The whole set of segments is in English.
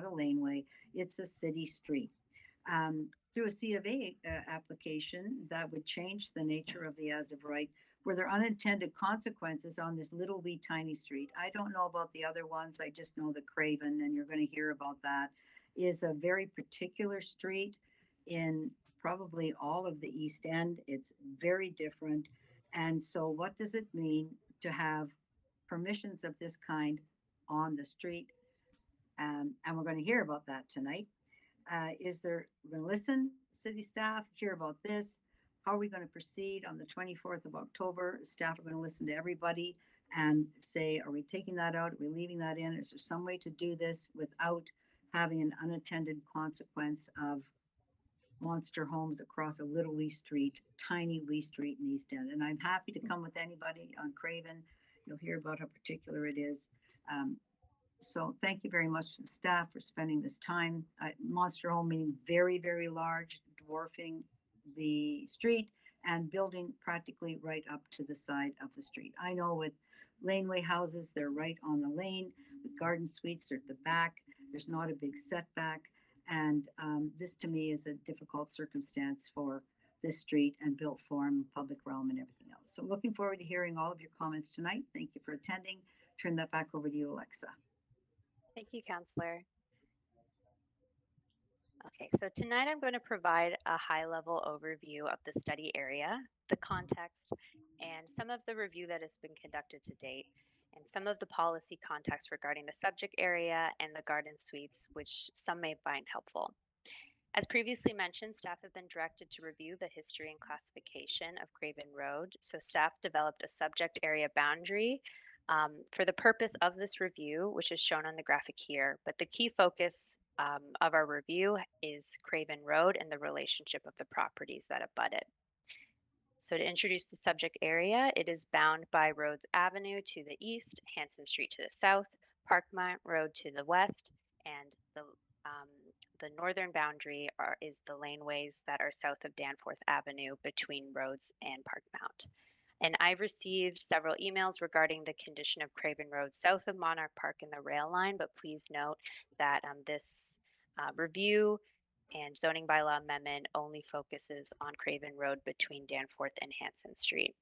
not a laneway, it's a city street. Through a C of A application, that would change the nature of the as of right. Were there unintended consequences on this little wee tiny street? I don't know about the other ones. I just know that Craven, and you're going to hear about that, is a very particular street in probably all of the East End. It's very different. And so, what does it mean to have permissions of this kind on the street? And we're going to hear about that tonight. We're going to listen, city staff, hear about this. How are we going to proceed on the 24th of October? Staff are going to listen to everybody and say, are we taking that out? Are we leaving that in? Is there some way to do this without having an unintended consequence of monster homes across a little wee street, tiny wee street in East End? And I'm happy to come with anybody on Craven. You'll hear about how particular it is. So thank you very much to the staff for spending this time. Monster home meaning very, very large, dwarfing the street and building practically right up to the side of the street. I know with laneway houses, they're right on the lane. With garden suites, they're at the back. There's not a big setback. And this to me is a difficult circumstance for this street and built form, public realm, and everything else. So looking forward to hearing all of your comments tonight. Thank you for attending. Turn that back over to you, Alexa. Thank you, Councillor. Okay, so tonight I'm going to provide a high-level overview of the study area, the context, and some of the review that has been conducted to date, and some of the policy context regarding the subject area and the garden suites, which some may find helpful. As previously mentioned, staff have been directed to review the history and classification of Craven Road, so staff developed a subject area boundary for the purpose of this review, which is shown on the graphic here. But the key focus of our review is Craven Road and the relationship of the properties that abut it. So to introduce the subject area, it is bound by Rhodes Avenue to the east, Hanson Street to the south, Parkmount Road to the west, and the northern boundary is the laneways that are south of Danforth Avenue between Rhodes and Parkmount. And I've received several emails regarding the condition of Craven Road south of Monarch Park and the rail line, but please note that this review and zoning bylaw amendment only focuses on Craven Road between Danforth and Hanson Street.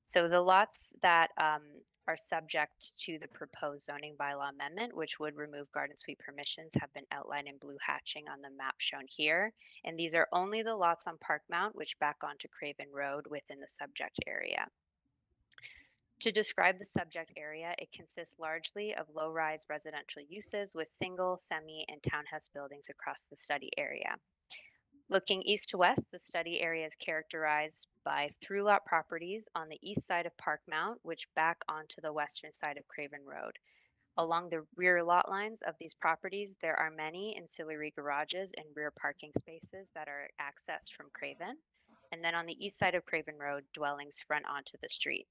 So the lots that are subject to the proposed zoning bylaw amendment, which would remove garden suite permissions, have been outlined in blue hatching on the map shown here. And these are only the lots on Parkmount, which back onto Craven Road within the subject area. To describe the subject area, it consists largely of low-rise residential uses with single, semi, and townhouse buildings across the study area. Looking east to west, the study area is characterized by through-lot properties on the east side of Parkmount, which back onto the western side of Craven Road. Along the rear lot lines of these properties, there are many ancillary garages and rear parking spaces that are accessed from Craven. And then on the east side of Craven Road, dwellings front onto the street.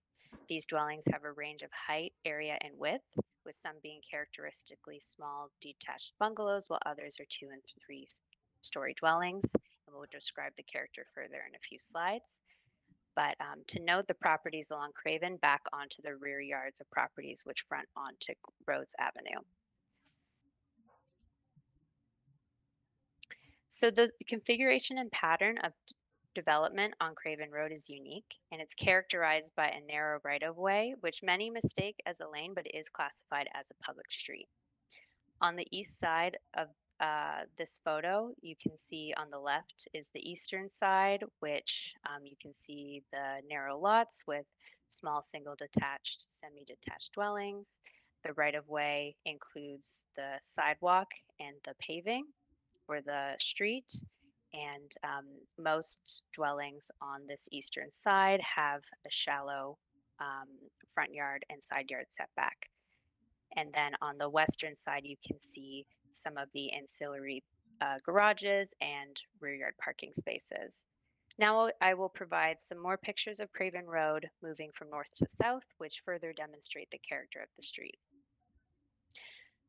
These dwellings have a range of height, area, and width, with some being characteristically small detached bungalows, while others are 2- and 3-story dwellings. And we'll describe the character further in a few slides. But to note, the properties along Craven back onto the rear yards of properties which front onto Rhodes Avenue. So the configuration and pattern of development on Craven Road is unique, and it's characterized by a narrow right-of-way, which many mistake as a lane, but it is classified as a public street. On the east side of this photo, you can see on the left is the eastern side, which you can see the narrow lots with small single detached, semi-detached dwellings. The right-of-way includes the sidewalk and the paving for the street. And most dwellings on this eastern side have a shallow front yard and side yard setback. And then on the western side, you can see some of the ancillary garages and rear yard parking spaces. Now I will provide some more pictures of Craven Road moving from north to south, which further demonstrate the character of the street.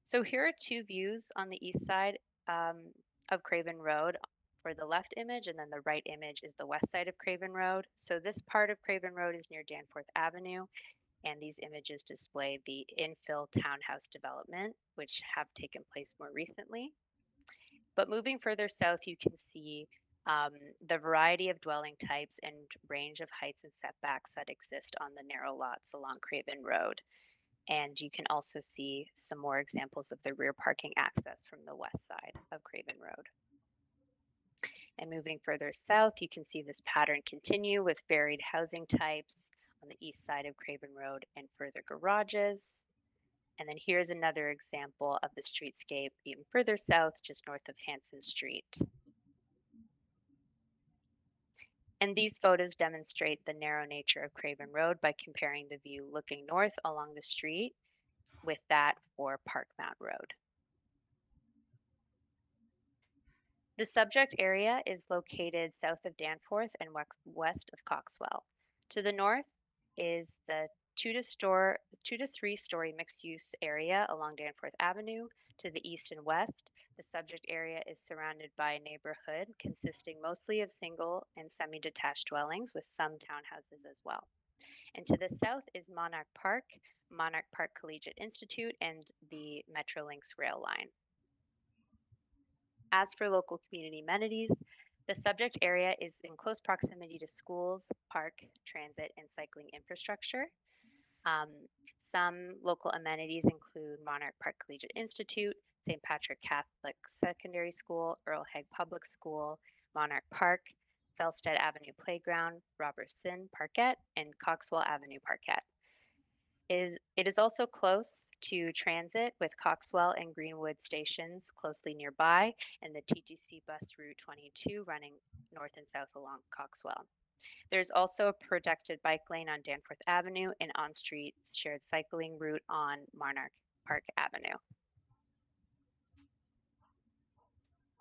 So here are two views on the east side of Craven Road for the left image, and then the right image is the west side of Craven Road. So this part of Craven Road is near Danforth Avenue. and these images display the infill townhouse development, which have taken place more recently. But moving further south, you can see the variety of dwelling types and range of heights and setbacks that exist on the narrow lots along Craven Road. And you can also see some more examples of the rear parking access from the west side of Craven Road. And moving further south, you can see this pattern continue with varied housing types on the east side of Craven Road and further garages. And then here's another example of the streetscape even further south, just north of Hanson Street. And these photos demonstrate the narrow nature of Craven Road by comparing the view looking north along the street with that for Parkmount Road. The subject area is located south of Danforth and west of Coxwell. To the north is the 2 to 3 story mixed use area along Danforth Avenue. To the east and west, the subject area is surrounded by a neighborhood consisting mostly of single and semi-detached dwellings with some townhouses as well. And to the south is Monarch Park Collegiate Institute, and the Metrolinx rail line. As for local community amenities, the subject area is in close proximity to schools, park, transit, and cycling infrastructure. Um, some local amenities include Monarch Park Collegiate Institute, St. Patrick Catholic Secondary School, Earl Haig Public School, Monarch Park, Felstead Avenue Playground, Robertson Parkette, and Coxwell Avenue Parkette. It is also close to transit with Coxwell and Greenwood stations closely nearby, and the TTC bus route 22 running north and south along Coxwell. There's also a protected bike lane on Danforth Avenue and on-street shared cycling route on Monarch Park Avenue.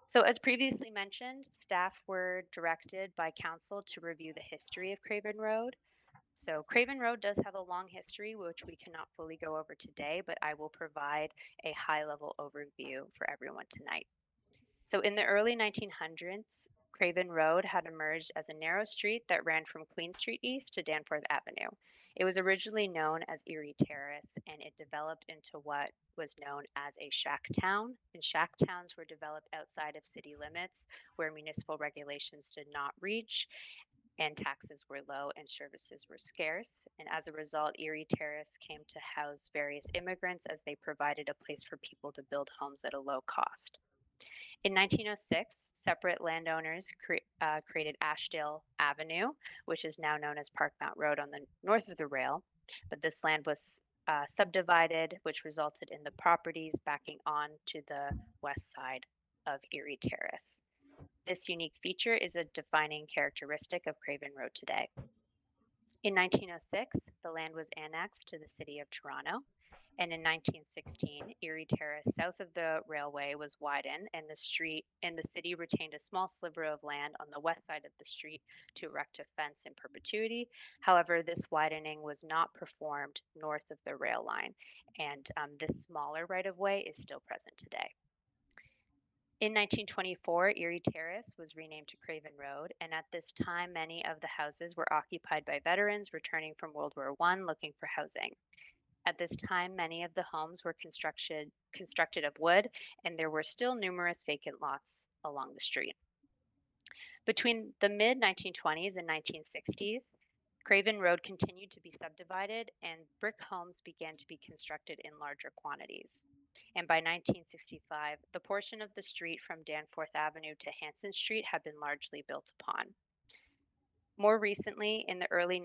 So as previously mentioned, staff were directed by council to review the history of Craven Road. So Craven Road does have a long history, which we cannot fully go over today, but I will provide a high-level overview for everyone tonight. So in the early 1900s, Craven Road had emerged as a narrow street that ran from Queen Street East to Danforth Avenue. It was originally known as Erie Terrace, and it developed into what was known as a shack town. And shack towns were developed outside of city limits where municipal regulations did not reach, and taxes were low and services were scarce. And as a result, Erie Terrace came to house various immigrants as they provided a place for people to build homes at a low cost. In 1906, separate landowners created Ashdale Avenue, which is now known as Parkmount Road on the north of the rail. But this land was subdivided, which resulted in the properties backing on to the west side of Erie Terrace. This unique feature is a defining characteristic of Craven Road today. In 1906, the land was annexed to the city of Toronto, and in 1916, Erie Terrace south of the railway was widened, and the city retained a small sliver of land on the west side of the street to erect a fence in perpetuity. However, this widening was not performed north of the rail line, and this smaller right-of-way is still present today. In 1924, Erie Terrace was renamed to Craven Road, and at this time, many of the houses were occupied by veterans returning from World War I looking for housing. At this time, many of the homes were constructed of wood, and there were still numerous vacant lots along the street. Between the mid-1920s and 1960s, Craven Road continued to be subdivided, and brick homes began to be constructed in larger quantities. And by 1965, the portion of the street from Danforth Avenue to Hanson Street had been largely built upon. More recently, in the early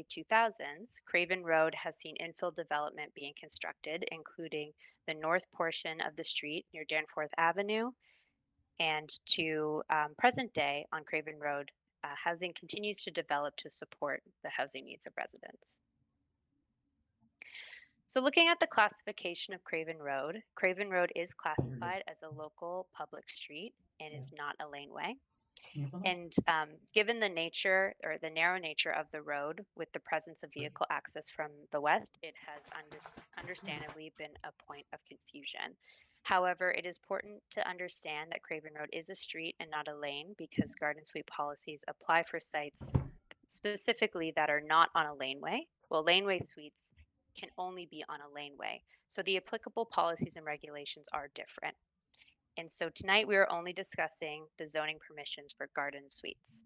2000s, Craven Road has seen infill development being constructed, including the north portion of the street near Danforth Avenue, and to present day on Craven Road, housing continues to develop to support the housing needs of residents. So looking at the classification of Craven Road is classified as a local public street and is not a laneway. And given the nature or the narrow nature of the road with the presence of vehicle access from the west, it has understandably been a point of confusion. However, it is important to understand that Craven Road is a street and not a lane because garden suite policies apply for sites specifically that are not on a laneway Well, laneway suites can only be on a laneway. So the applicable policies and regulations are different. And so tonight we are only discussing the zoning permissions for garden suites.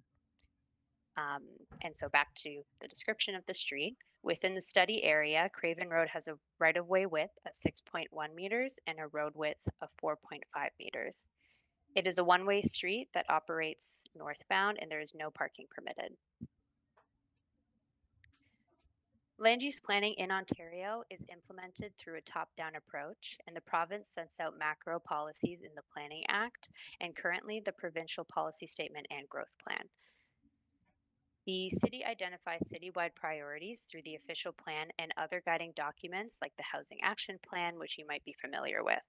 And so back to the description of the street. Within the study area, Craven Road has a right-of-way width of 6.1 meters and a road width of 4.5 meters. It is a one-way street that operates northbound and there is no parking permitted. Land use planning in Ontario is implemented through a top-down approach, and the province sets out macro policies in the Planning Act and currently the provincial policy statement and growth plan. The city identifies citywide priorities through the official plan and other guiding documents like the Housing Action Plan, which you might be familiar with.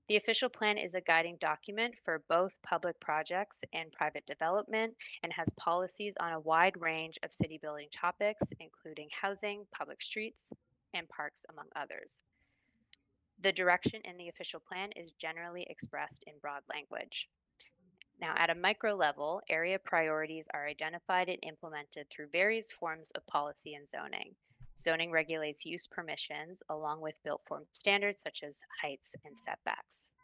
The official plan is a guiding document for both public projects and private development and has policies on a wide range of city building topics, including housing, public streets, and parks, among others. The direction in the official plan is generally expressed in broad language. Now, at a micro level, area priorities are identified and implemented through various forms of policy and zoning. Zoning regulates use permissions along with built form standards such as heights and setbacks.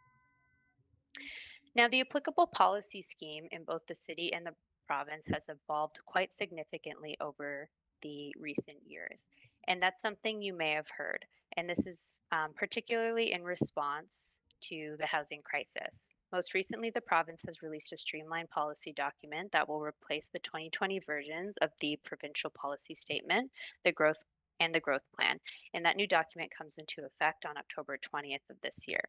Now, the applicable policy scheme in both the city and the province has evolved quite significantly over the recent years. And that's something you may have heard. And this is particularly in response to the housing crisis. Most recently, the province has released a streamlined policy document that will replace the 2020 versions of the provincial policy statement, the growth plan. And that new document comes into effect on October 20th of this year.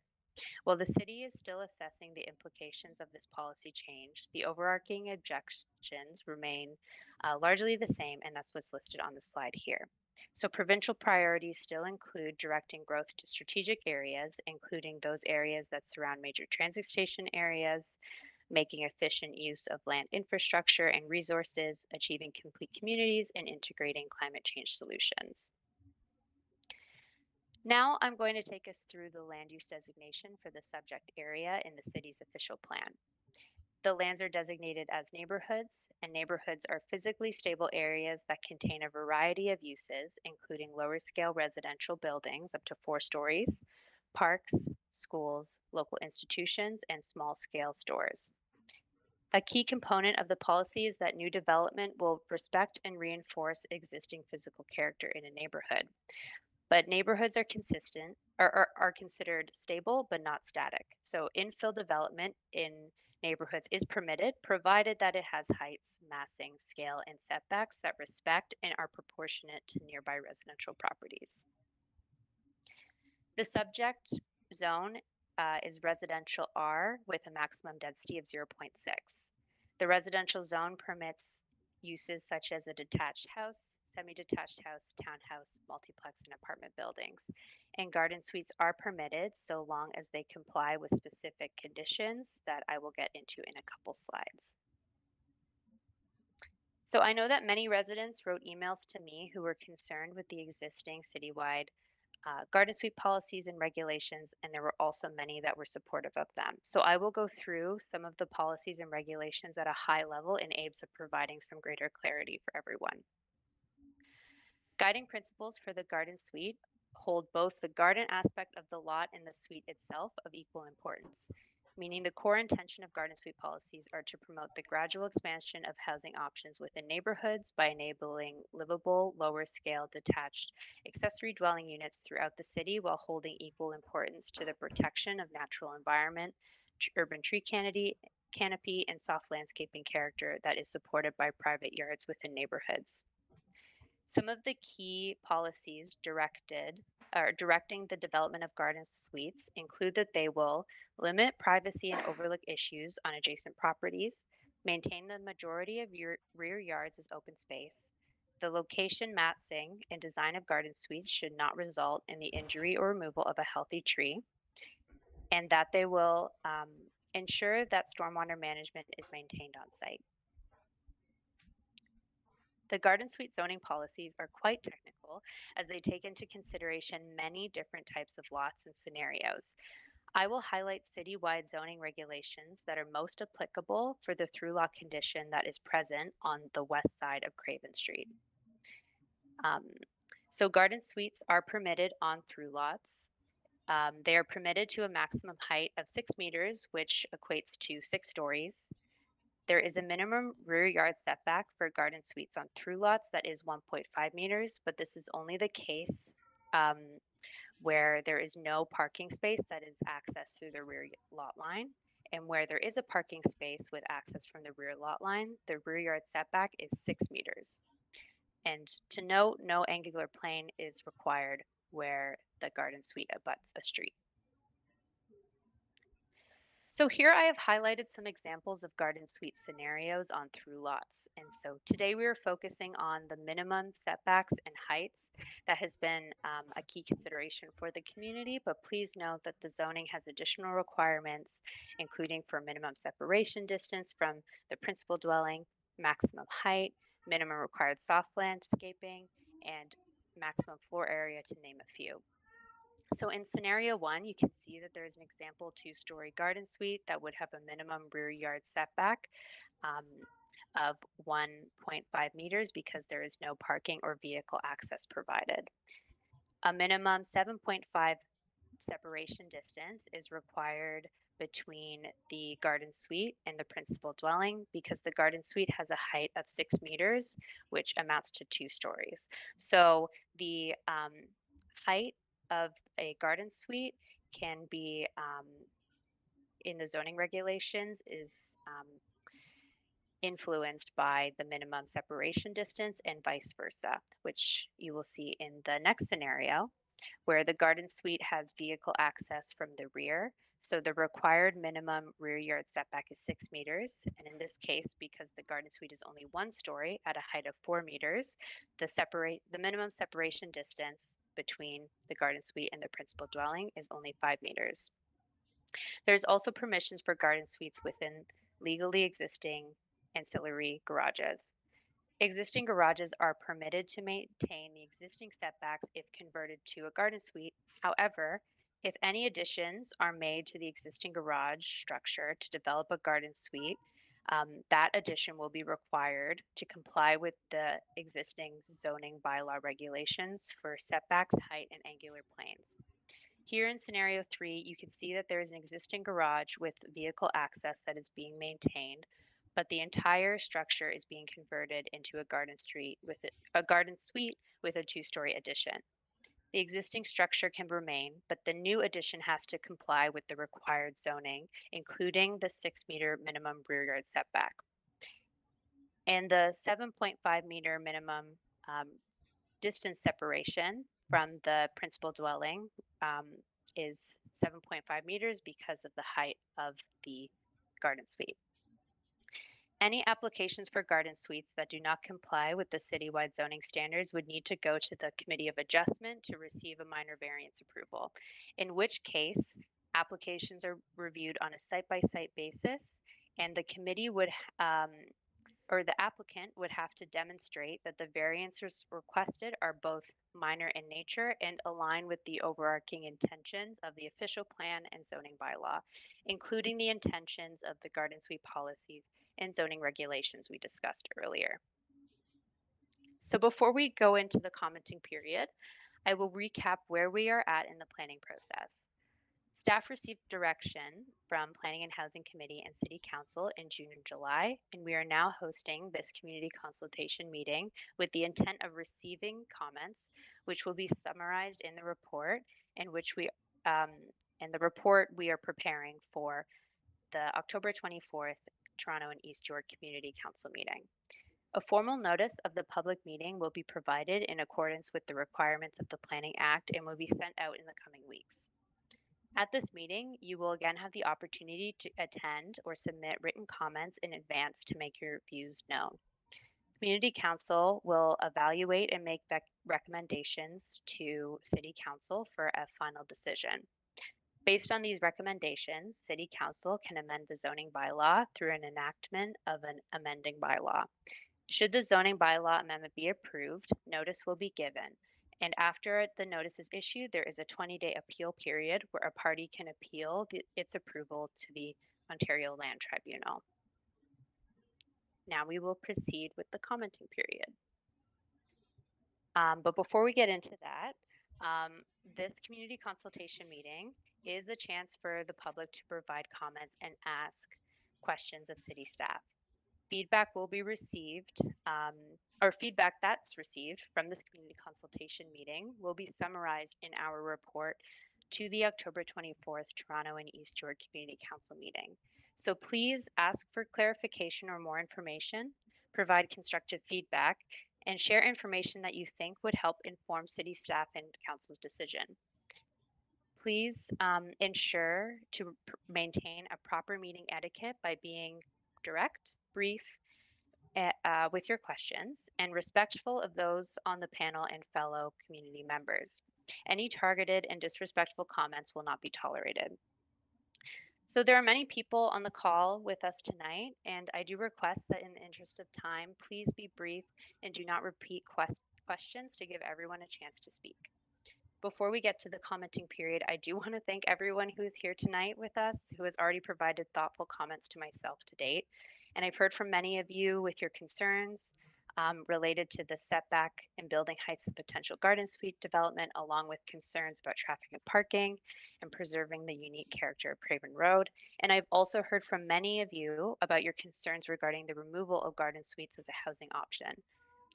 While the city is still assessing the implications of this policy change, the overarching objections remain largely the same, and that's what's listed on the slide here. So provincial priorities still include directing growth to strategic areas, including those areas that surround major transit station areas, making efficient use of land infrastructure and resources, achieving complete communities, and integrating climate change solutions. Now I'm going to take us through the land use designation for the subject area in the city's official plan. The lands are designated as neighborhoods, and neighborhoods are physically stable areas that contain a variety of uses, including lower scale residential buildings up to 4 stories, parks, schools, local institutions, and small scale stores. A key component of the policy is that new development will respect and reinforce existing physical character in a neighborhood. But neighborhoods are consistent or are considered stable but not static. So infill development in neighborhoods is permitted, provided that it has heights, massing, scale, and setbacks that respect and are proportionate to nearby residential properties. The subject zone is residential R with a maximum density of 0.6. The residential zone permits uses such as a detached house, semi-detached house, townhouse, multiplex, and apartment buildings. And garden suites are permitted so long as they comply with specific conditions that I will get into in a couple slides. So I know that many residents wrote emails to me who were concerned with the existing citywide garden suite policies and regulations, and there were also many that were supportive of them. So I will go through some of the policies and regulations at a high level in aims of providing some greater clarity for everyone. Guiding principles for the garden suite hold both the garden aspect of the lot and the suite itself of equal importance, meaning the core intention of garden suite policies are to promote the gradual expansion of housing options within neighborhoods by enabling livable, lower scale, detached accessory dwelling units throughout the city while holding equal importance to the protection of natural environment, urban tree canopy, and soft landscaping character that is supported by private yards within neighborhoods. Some of the key policies directing the development of garden suites include that they will limit privacy and overlook issues on adjacent properties, maintain the majority of your rear yards as open space. The location, massing, and design of garden suites should not result in the injury or removal of a healthy tree, and that they will ensure that stormwater management is maintained on site. The garden suite zoning policies are quite technical as they take into consideration many different types of lots and scenarios. I will highlight citywide zoning regulations that are most applicable for the through lot condition that is present on the west side of Craven Street. So garden suites are permitted on through lots. They are permitted to a maximum height of 6 meters, which equates to 6 stories. There is a minimum rear yard setback for garden suites on through lots that is 1.5 meters, but this is only the case um, where there is no parking space that is accessed through the rear lot line. And where there is a parking space with access from the rear lot line, the rear yard setback is 6 meters. And to note, no angular plane is required where the garden suite abuts a street. So here I have highlighted some examples of garden suite scenarios on through lots. And so today we are focusing on the minimum setbacks and heights. That has been a key consideration for the community, but please note that the zoning has additional requirements, including for minimum separation distance from the principal dwelling, maximum height, minimum required soft landscaping, and maximum floor area, to name a few. So in scenario one, you can see that there's an example 2-story garden suite that would have a minimum rear yard setback um, of 1.5 meters because there is no parking or vehicle access provided. A minimum 7.5 separation distance is required between the garden suite and the principal dwelling because the garden suite has a height of 6 meters, which amounts to 2 stories. So the height of a garden suite can be in the zoning regulations is influenced by the minimum separation distance and vice versa, which you will see in the next scenario where the garden suite has vehicle access from the rear. So the required minimum rear yard setback is 6 meters. And in this case, because the garden suite is only 1 story at a height of 4 meters, the minimum separation distance between the garden suite and the principal dwelling is only 5 meters. There's also permissions for garden suites within legally existing ancillary garages. Existing garages are permitted to maintain the existing setbacks if converted to a garden suite. However, if any additions are made to the existing garage structure to develop a garden suite, that addition will be required to comply with the existing zoning bylaw regulations for setbacks, height, and angular planes. Here in scenario 3, you can see that there is an existing garage with vehicle access that is being maintained, but the entire structure is being converted into a garden suite with a 2-story addition. The existing structure can remain, but the new addition has to comply with the required zoning, including the 6-meter minimum rear yard setback. And the 7.5-meter minimum distance separation from the principal dwelling um, is 7.5 meters because of the height of the garden suite. Any applications for garden suites that do not comply with the citywide zoning standards would need to go to the Committee of Adjustment to receive a minor variance approval, in which case applications are reviewed on a site-by-site basis, and the committee would or the applicant would have to demonstrate that the variances requested are both minor in nature and align with the overarching intentions of the official plan and zoning bylaw, including the intentions of the garden suite policies and zoning regulations we discussed earlier. So before we go into the commenting period, I will recap where we are at in the planning process. Staff received direction from Planning and Housing Committee and City Council in June and July, and we are now hosting this community consultation meeting with the intent of receiving comments, which will be summarized in the report, and the report we are preparing for the October 24th Toronto and East York Community Council meeting. A formal notice of the public meeting will be provided in accordance with the requirements of the Planning Act and will be sent out in the coming weeks. At this meeting, you will again have the opportunity to attend or submit written comments in advance to make your views known. Community Council will evaluate and make recommendations to City Council for a final decision. Based on these recommendations, City Council can amend the zoning bylaw through an enactment of an amending bylaw. Should the zoning bylaw amendment be approved, notice will be given. And after the notice is issued, there is a 20-day appeal period where a party can appeal its approval to the Ontario Land Tribunal. Now we will proceed with the commenting period. But before we get into that, this community consultation meeting is a chance for the public to provide comments and ask questions of city staff. Feedback will be received, or feedback that's received from this community consultation meeting will be summarized in our report to the October 24th Toronto and East York Community Council meeting. So please ask for clarification or more information, provide constructive feedback, and share information that you think would help inform city staff and council's decision. Please ensure to maintain a proper meeting etiquette by being direct, brief, with your questions and respectful of those on the panel and fellow community members. Any targeted and disrespectful comments will not be tolerated. So there are many people on the call with us tonight, and I do request that in the interest of time, please be brief and do not repeat questions to give everyone a chance to speak. Before we get to the commenting period, I do want to thank everyone who is here tonight with us, who has already provided thoughtful comments to myself to date. And I've heard from many of you with your concerns related to the setback and building heights of potential garden suite development, along with concerns about traffic and parking and preserving the unique character of Craven Road. And I've also heard from many of you about your concerns regarding the removal of garden suites as a housing option.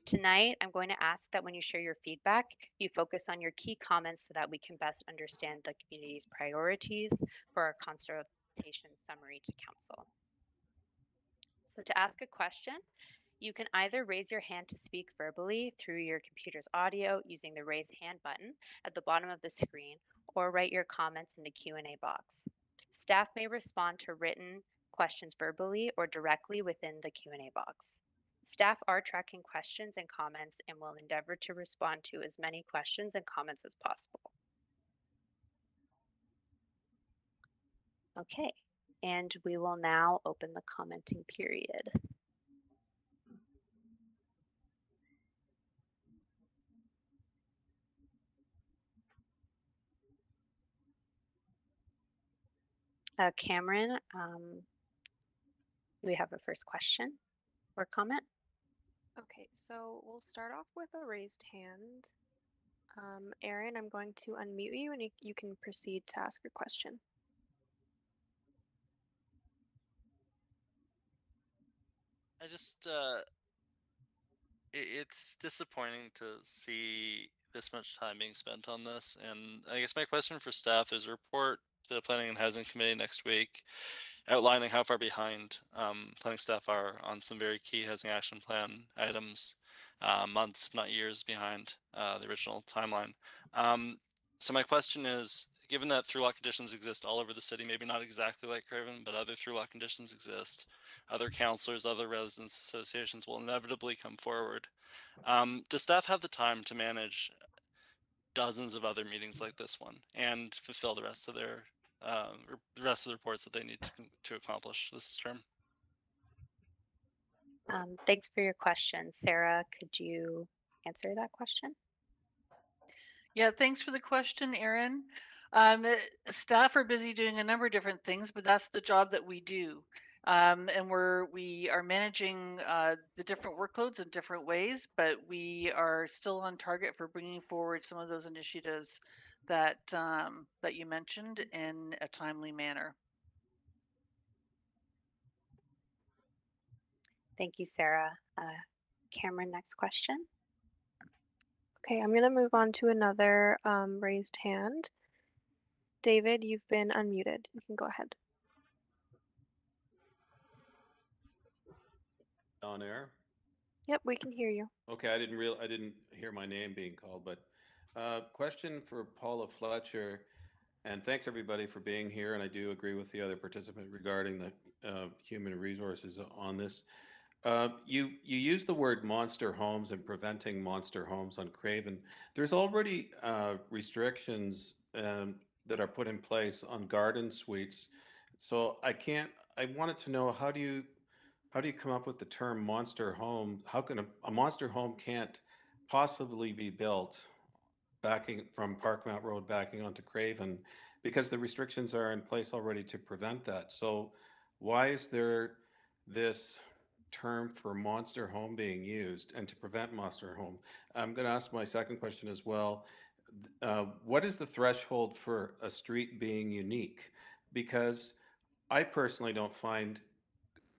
Tonight, I'm going to ask that when you share your feedback, you focus on your key comments so that we can best understand the community's priorities for our consultation summary to council. So to ask a question, you can either raise your hand to speak verbally through your computer's audio using the raise hand button at the bottom of the screen, or write your comments in the Q&A box. Staff may respond to written questions verbally or directly within the Q&A box. Staff are tracking questions and comments and will endeavor to respond to as many questions and comments as possible. Okay, and we will now open the commenting period. Cameron, we have a first question or comment. Okay, so we'll start off with a raised hand. Aaron, I'm going to unmute you and you can proceed to ask your question. I just it's disappointing to see this much time being spent on this, and I guess my question for staff is a report to the Planning and Housing Committee next week outlining how far behind planning staff are on some very key housing action plan items, months, if not years behind the original timeline. So my question is, given that through-lot conditions exist all over the city, maybe not exactly like Craven, but other through-lot conditions exist, other councilors, other residents associations will inevitably come forward. Does staff have the time to manage dozens of other meetings like this one and fulfill the rest of their the rest of the reports that they need to accomplish this term? Thanks for your question. Sarah, could you answer that question? Yeah, thanks for the question, Aaron. Staff are busy doing a number of different things, but that's the job that we do. And we are managing the different workloads in different ways, but we are still on target for bringing forward some of those initiatives that that you mentioned in a timely manner. Thank you, Sarah. Cameron, next question. Okay, I'm going to move on to another raised hand. David, you've been unmuted. You can go ahead. On air? Yep, we can hear you. Okay, I didn't hear my name being called, but question for Paula Fletcher, and thanks everybody for being here. And I do agree with the other participant regarding the human resources on this. You use the word monster homes and preventing monster homes on Craven. There's already restrictions that are put in place on garden suites. So I wanted to know, how do you come up with the term monster home? How can a monster home can't possibly be built backing from Parkmount Road backing onto Craven, because the restrictions are in place already to prevent that. So why is there this term for monster home being used and to prevent monster home. I'm going to ask my second question as well. What is the threshold for a street being unique? Because I personally don't find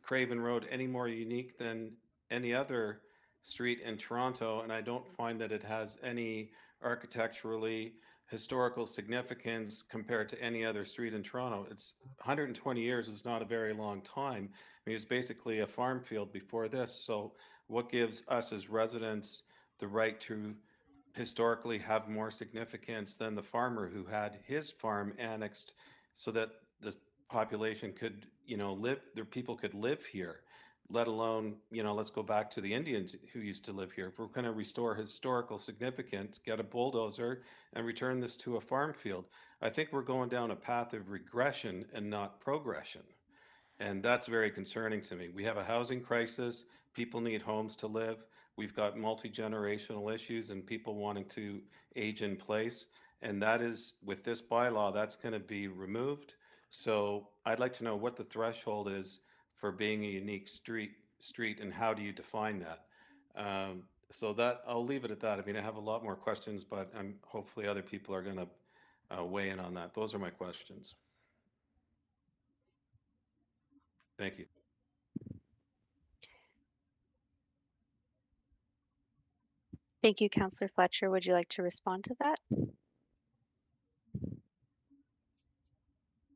Craven Road any more unique than any other street in Toronto, and I don't find that it has any architecturally historical significance compared to any other street in Toronto. It's 120 years is not a very long time. I mean, it's basically a farm field before this. So what gives us as residents the right to historically have more significance than the farmer who had his farm annexed so that the population could, live, their people could live here, let alone, let's go back to the Indians who used to live here. If we're going to restore historical significance, get a bulldozer and return this to a farm field. I think we're going down a path of regression and not progression. And that's very concerning to me. We have a housing crisis. People need homes to live. We've got multi-generational issues and people wanting to age in place. And that is, with this bylaw, that's going to be removed. So I'd like to know what the threshold is for being a unique street and how do you define that? So that I'll leave it at that. I mean, I have a lot more questions, but hopefully other people are going to weigh in on that. Those are my questions. Thank you. Thank you, Councillor Fletcher. Would you like to respond to that?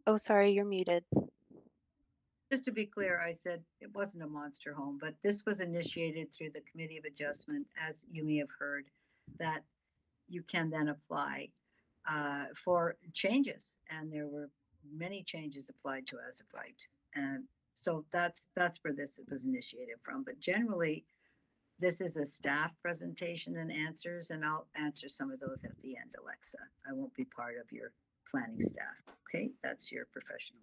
Oh, sorry, you're muted. Just to be clear, I said it wasn't a monster home, but this was initiated through the Committee of Adjustment, as you may have heard, that you can then apply for changes. And there were many changes applied to as of right. And so that's where this was initiated from. But generally, this is a staff presentation and answers, and I'll answer some of those at the end, Alexa. I won't be part of your planning staff. Okay, that's your professional.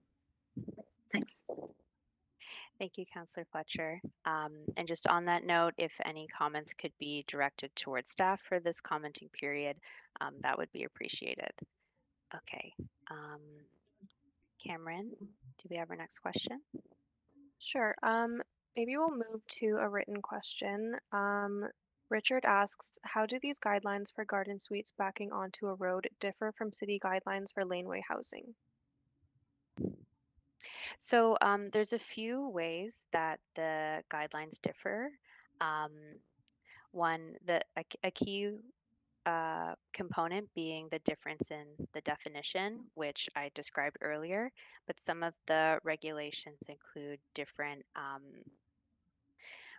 Thanks. Thank you, Councillor Fletcher. And just on that note, if any comments could be directed towards staff for this commenting period, that would be appreciated. Okay. Cameron, do we have our next question? Sure. Maybe we'll move to a written question. Richard asks, how do these guidelines for garden suites backing onto a road differ from city guidelines for laneway housing? So there's a few ways that the guidelines differ. One, a key component being the difference in the definition, which I described earlier, but some of the regulations include different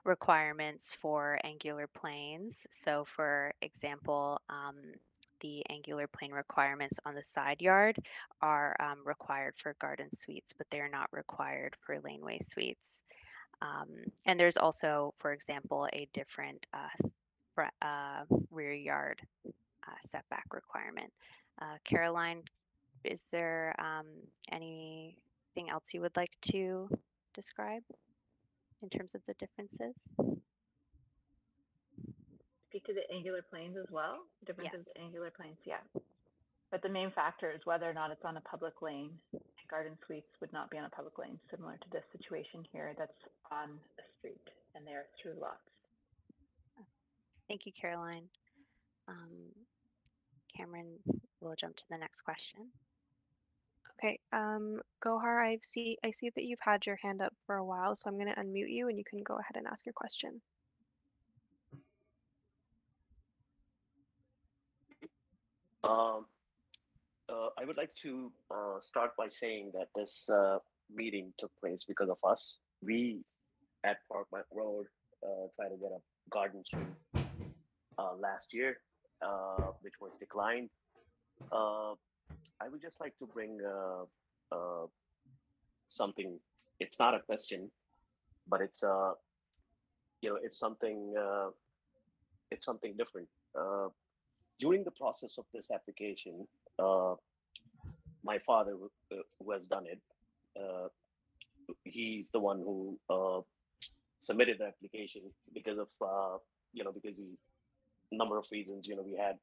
requirements for angular planes. So for example, the angular plane requirements on the side yard are required for garden suites, but they're not required for laneway suites. And there's also, for example, a different rear yard setback requirement. Caroline, is there anything else you would like to describe in terms of the differences? Speak to the angular planes as well? Differences Yeah. in angular planes, yeah. But the main factor is whether or not it's on a public lane. Garden suites would not be on a public lane, similar to this situation here that's on a street and they're through lots. Thank you, Caroline. Cameron, we'll jump to the next question. Okay, Gohar, I see that you've had your hand up for a while, so I'm going to unmute you and you can go ahead and ask your question. I would like to start by saying that this meeting took place because of us. We at Parkmount Road tried to get a garden suite last year, which was declined. I would just like to bring something. It's not a question, but it's it's something different. During the process of this application, my father, who has done it, he's the one who submitted the application because of because we number of reasons. We had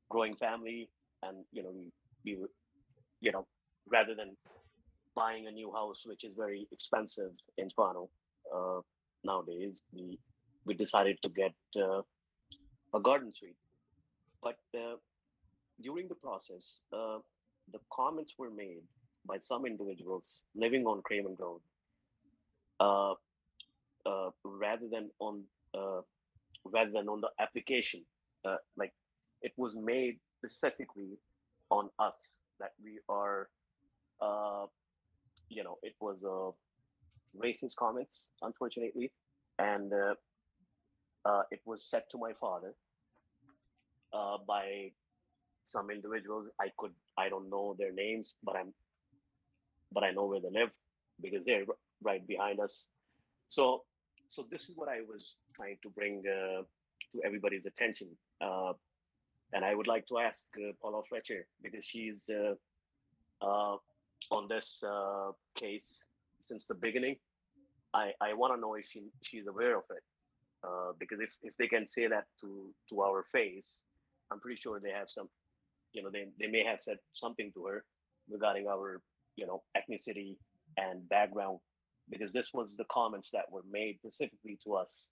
growing family, and we were rather than buying a new house, which is very expensive in Toronto, nowadays. We decided to get a garden suite, but during the process, the comments were made by some individuals living on Craven Road, uh, rather than on uh, the application. Like it was made specifically on us that we are, uh, it was racist comments, unfortunately, and it was said to my father by some individuals. I don't know their names, but I know where they live because they're right behind us. So, so this is what I was trying to bring to everybody's attention. And I would like to ask Paula Fletcher because she's on this case since the beginning. I want to know if she's aware of it because if they can say that to our face, I'm pretty sure they have some. They may have said something to her regarding our ethnicity and background because this was the comments that were made specifically to us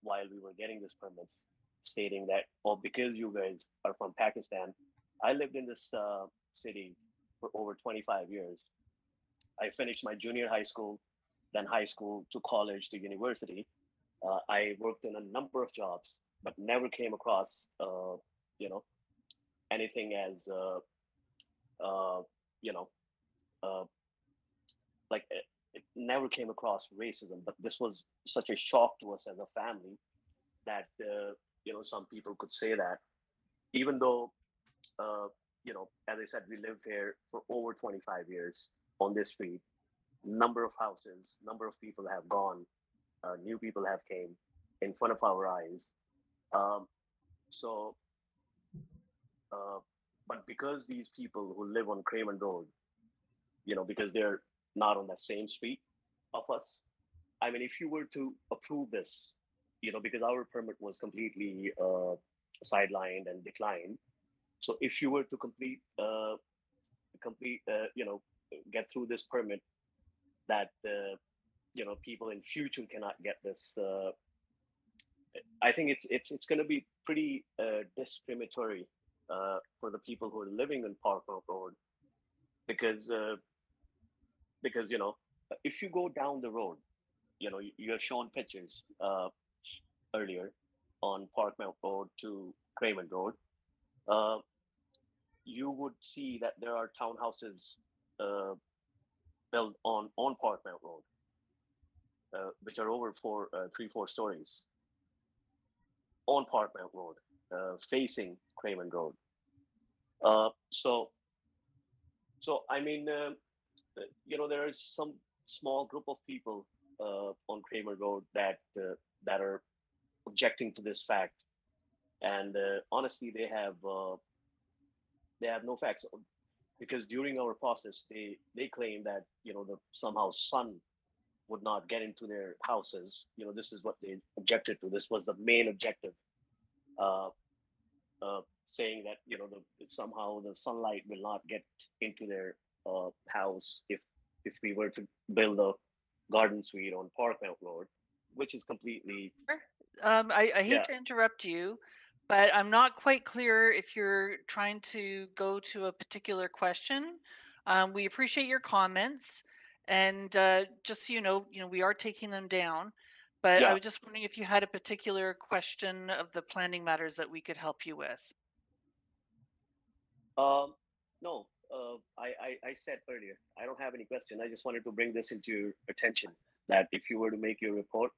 while we were getting this permits, stating that, oh, because you guys are from Pakistan. I lived in this city for over 25 years. I finished my junior high school, then high school to college to university. I worked in a number of jobs, but never came across, you know, anything as, you know, uh, like it never came across racism. But this was such a shock to us as a family that, some people could say that, even though, as I said, we live here for over 25 years on this street. Number of houses, number of people have gone, new people have came in front of our eyes. Um, so, uh, but because these people who live on Craven Road, because they're not on that same street of us, I mean, if you were to approve this, because our permit was completely sidelined and declined. So if you were to get through this permit, that people in future cannot get this. I think it's going to be pretty discriminatory for the people who are living in Parkmount Road because if you go down the road, you're shown pictures earlier on Parkmount Road to Craven Road. Uh, you would see that there are townhouses uh, built on Parkmount Road, which are over 4 stories on Parkmount Road, facing Craven Road. Uh, so, so I mean, there is some small group of people on Craven Road that are objecting to this fact, and honestly, they have no facts because during our process, they claim that the somehow sun would not get into their houses. This is what they objected to. This was the main objective. Uh, Saying that somehow the sunlight will not get into their house if we were to build a garden suite on Parkmount Road, which is completely I hate yeah. to interrupt you, but I'm not quite clear if you're trying to go to a particular question. We appreciate your comments, and just so we are taking them down. But I Yeah. was just wondering if you had a particular question of the planning matters that we could help you with. No, I said earlier, I don't have any question. I just wanted to bring this into your attention that if you were to make your report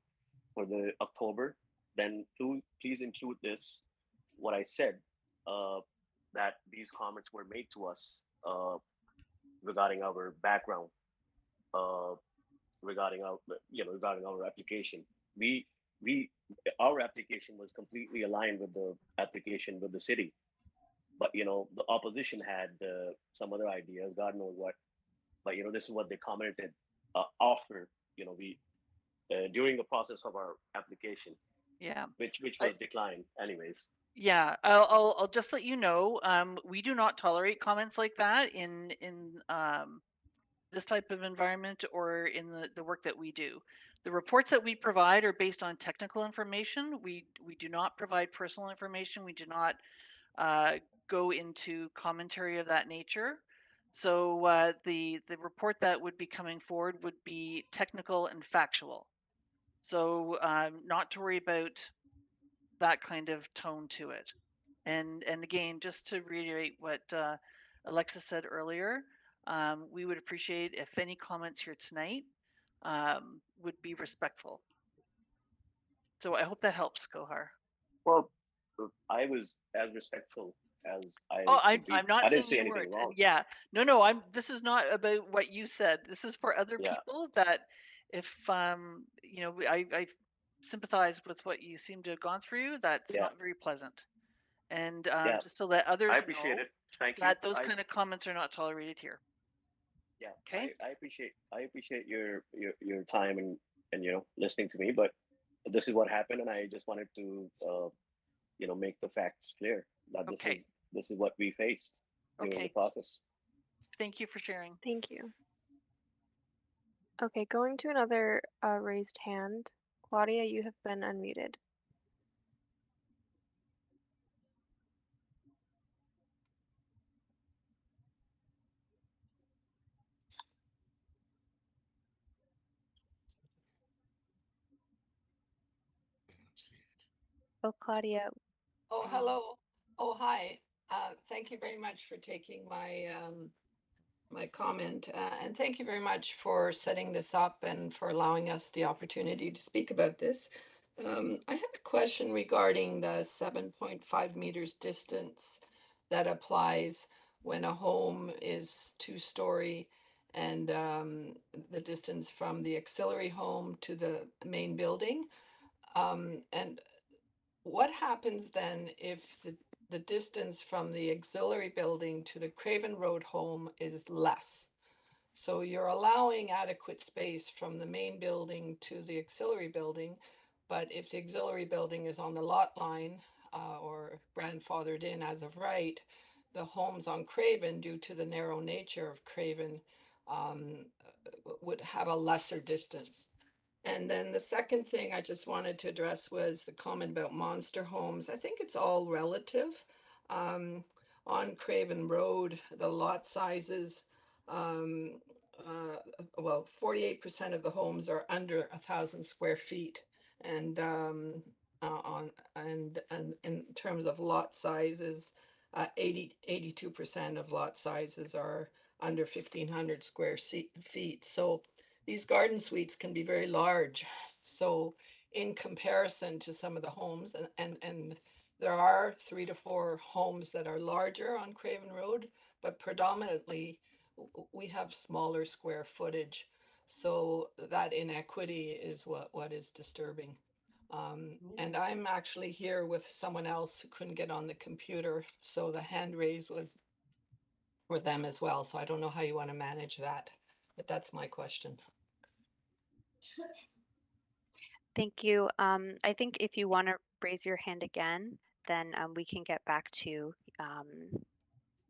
for the October, then please include this, what I said, uh, that these comments were made to us regarding our background, uh, regarding our application. We, we, our application was completely aligned with the application with the city, but the opposition had some other ideas, God knows what. But this is what they commented after we during the process of our application, Yeah. which I, was declined anyways. Yeah, I'll just let you know. We do not tolerate comments like that in this type of environment or in the work that we do. The reports that we provide are based on technical information. We do not provide personal information. We do not go into commentary of that nature. So the report that would be coming forward would be technical and factual. So not to worry about that kind of tone to it. And again, just to reiterate what Alexis said earlier, we would appreciate if any comments here tonight would be respectful. So I hope that helps, Gohar. Well, I was as respectful as I Oh, could be. I'm not I didn't saying say you anything weren't. wrong. Yeah, no, this is not about what you said. This is for other Yeah, people that if you know, I sympathize with what you seem to have gone through. That's yeah, not very pleasant. And yeah. just so that I others appreciate know it. Thank you. that those kind of comments are not tolerated here. Yeah, Okay? I appreciate your time and listening to me. But this is what happened, and I just wanted to make the facts clear that Okay. this is what we faced during the Okay. process. Thank you for sharing. Thank you. Okay, going to another raised hand. Claudia, you have been unmuted. Oh, Claudia. Oh, hello. Oh, hi. Thank you very much for taking my comment, and thank you very much for setting this up and for allowing us the opportunity to speak about this. I have a question regarding the 7.5 meters distance that applies when a home is two-story and the distance from the auxiliary home to the main building. And what happens then if the distance from the auxiliary building to the Craven Road home is less? So you're allowing adequate space from the main building to the auxiliary building, but if the auxiliary building is on the lot line or grandfathered in as of right, the homes on Craven, due to the narrow nature of Craven, would have a lesser distance. And then the second thing I just wanted to address was the comment about monster homes. I think it's all relative. On Craven Road, the lot sizes, um, well, 48% of the homes are under 1,000 square feet. And and in terms of lot sizes, 82% of lot sizes are under 1,500 square feet. So these garden suites can be very large. So in comparison to some of the homes, and there are 3 to 4 homes that are larger on Craven Road, but predominantly we have smaller square footage. So that inequity is what is disturbing. And I'm actually here with someone else who couldn't get on the computer, so the hand raise was for them as well. So I don't know how you want to manage that, but that's my question. Thank you. I think if you want to raise your hand again, then we can get back to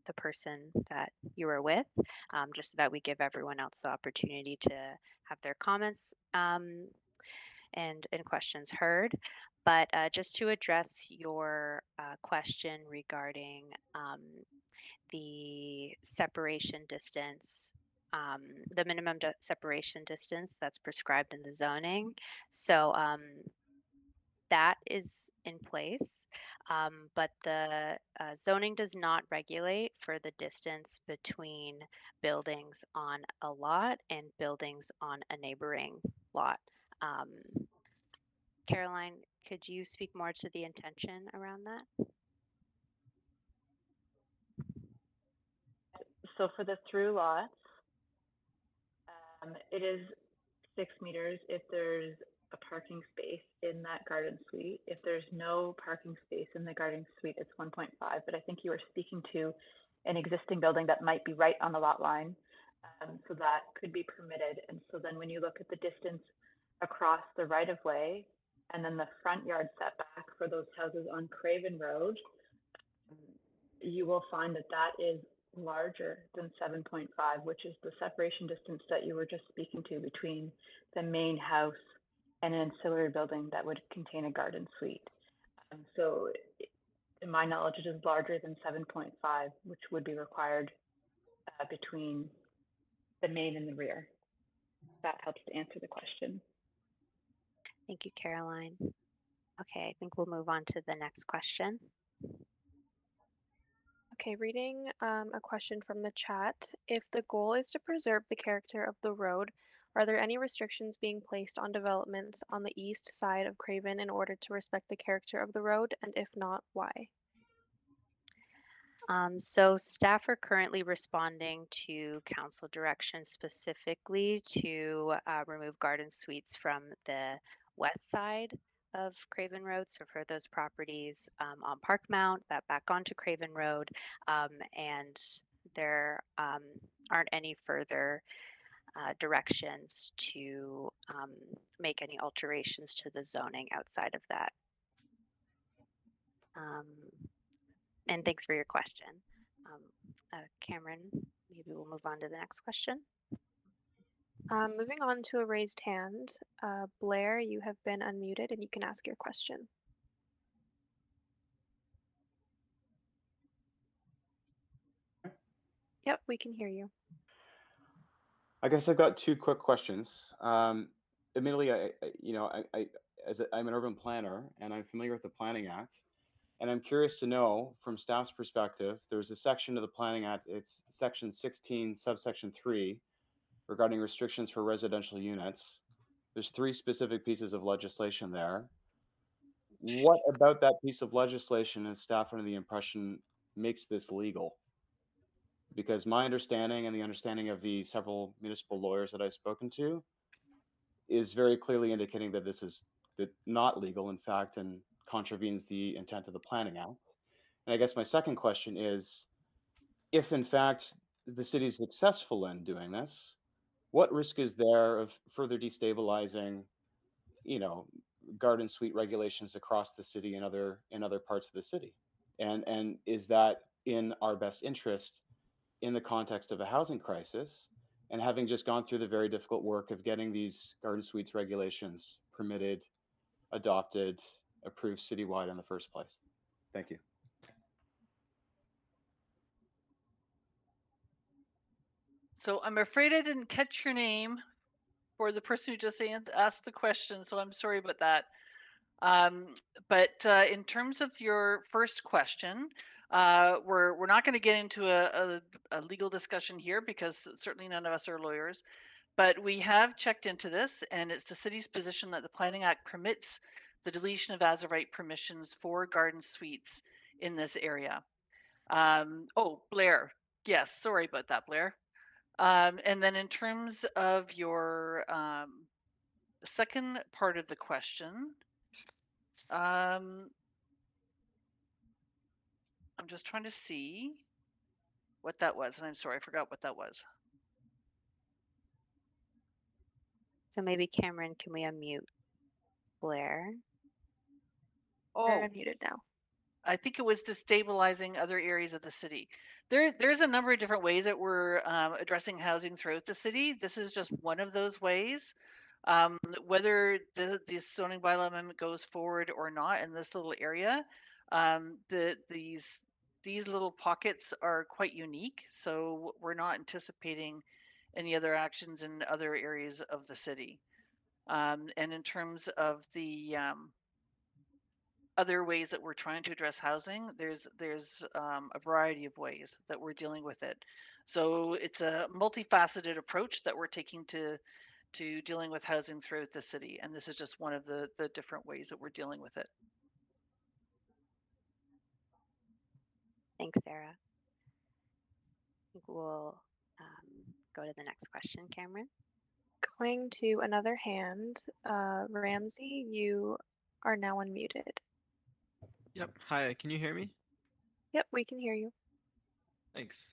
the person that you were with, just so that we give everyone else the opportunity to have their comments and questions heard. But just to address your question regarding the separation distance, the minimum separation distance that's prescribed in the zoning. So that is in place, but the zoning does not regulate for the distance between buildings on a lot and buildings on a neighboring lot. Um, Caroline, could you speak more to the intention around that? So for the through lots, it is 6 meters if there's a parking space in that garden suite. If there's no parking space in the garden suite, it's 1.5. But I think you were speaking to an existing building that might be right on the lot line. So that could be permitted. And so then when you look at the distance across the right of way and then the front yard setback for those houses on Craven Road, you will find that that is larger than 7.5, which is the separation distance that you were just speaking to between the main house and an ancillary building that would contain a garden suite. So in my knowledge, it is larger than 7.5, which would be required between the main and the rear. That helps to answer the question. Thank you, Caroline. Okay, I think we'll move on to the next question. Okay, reading a question from the chat. If the goal is to preserve the character of the road, are there any restrictions being placed on developments on the east side of Craven in order to respect the character of the road? And if not, why? So staff are currently responding to council direction specifically to remove garden suites from the west side of Craven Road. So for those properties on Park Mount, that back onto Craven Road, and there aren't any further directions to make any alterations to the zoning outside of that. And thanks for your question. Cameron, maybe we'll move on to the next question. Moving on to a raised hand. Blair, you have been unmuted and you can ask your question. Yep, we can hear you. I guess I've got two quick questions. Admittedly, I'm an urban planner and I'm familiar with the Planning Act. And I'm curious to know, from staff's perspective, there's a section of the Planning Act, it's section 16, subsection 3, regarding restrictions for residential units. There's 3 specific pieces of legislation there. What about that piece of legislation is staff under the impression makes this legal? Because my understanding and the understanding of the several municipal lawyers that I've spoken to is very clearly indicating that this is not legal, in fact, and contravenes the intent of the Planning Act. And I guess my second question is, if in fact the city is successful in doing this, what risk is there of further destabilizing, garden suite regulations across the city and other parts of the city? And is that in our best interest in the context of a housing crisis, and having just gone through the very difficult work of getting these garden suites regulations permitted, adopted, approved citywide in the first place? Thank you. So I'm afraid I didn't catch your name for the person who just asked the question, so I'm sorry about that. But in terms of your first question, we're not going to get into a legal discussion here because certainly none of us are lawyers. But we have checked into this, and it's the city's position that the Planning Act permits the deletion of as of right permissions for garden suites in this area. Oh, Blair. Yes, sorry about that, Blair. And then in terms of your second part of the question, I'm just trying to see what that was, and I'm sorry, I forgot what that was. So maybe Cameron, can we unmute Blair? You're Oh, unmuted now. I think it was destabilizing other areas of the city. There's a number of different ways that we're addressing housing throughout the city. This is just one of those ways. Whether the zoning bylaw amendment goes forward or not in this little area, these little pockets are quite unique. So we're not anticipating any other actions in other areas of the city. And in terms of the other ways that we're trying to address housing, there's a variety of ways that we're dealing with it. So it's a multifaceted approach that we're taking to dealing with housing throughout the city, and this is just one of the different ways that we're dealing with it. Thanks, Sarah. I think we'll go to the next question, Cameron. Going to another hand. Ramsey, you are now unmuted. Yep. Hi, can you hear me? Yep, we can hear you. Thanks.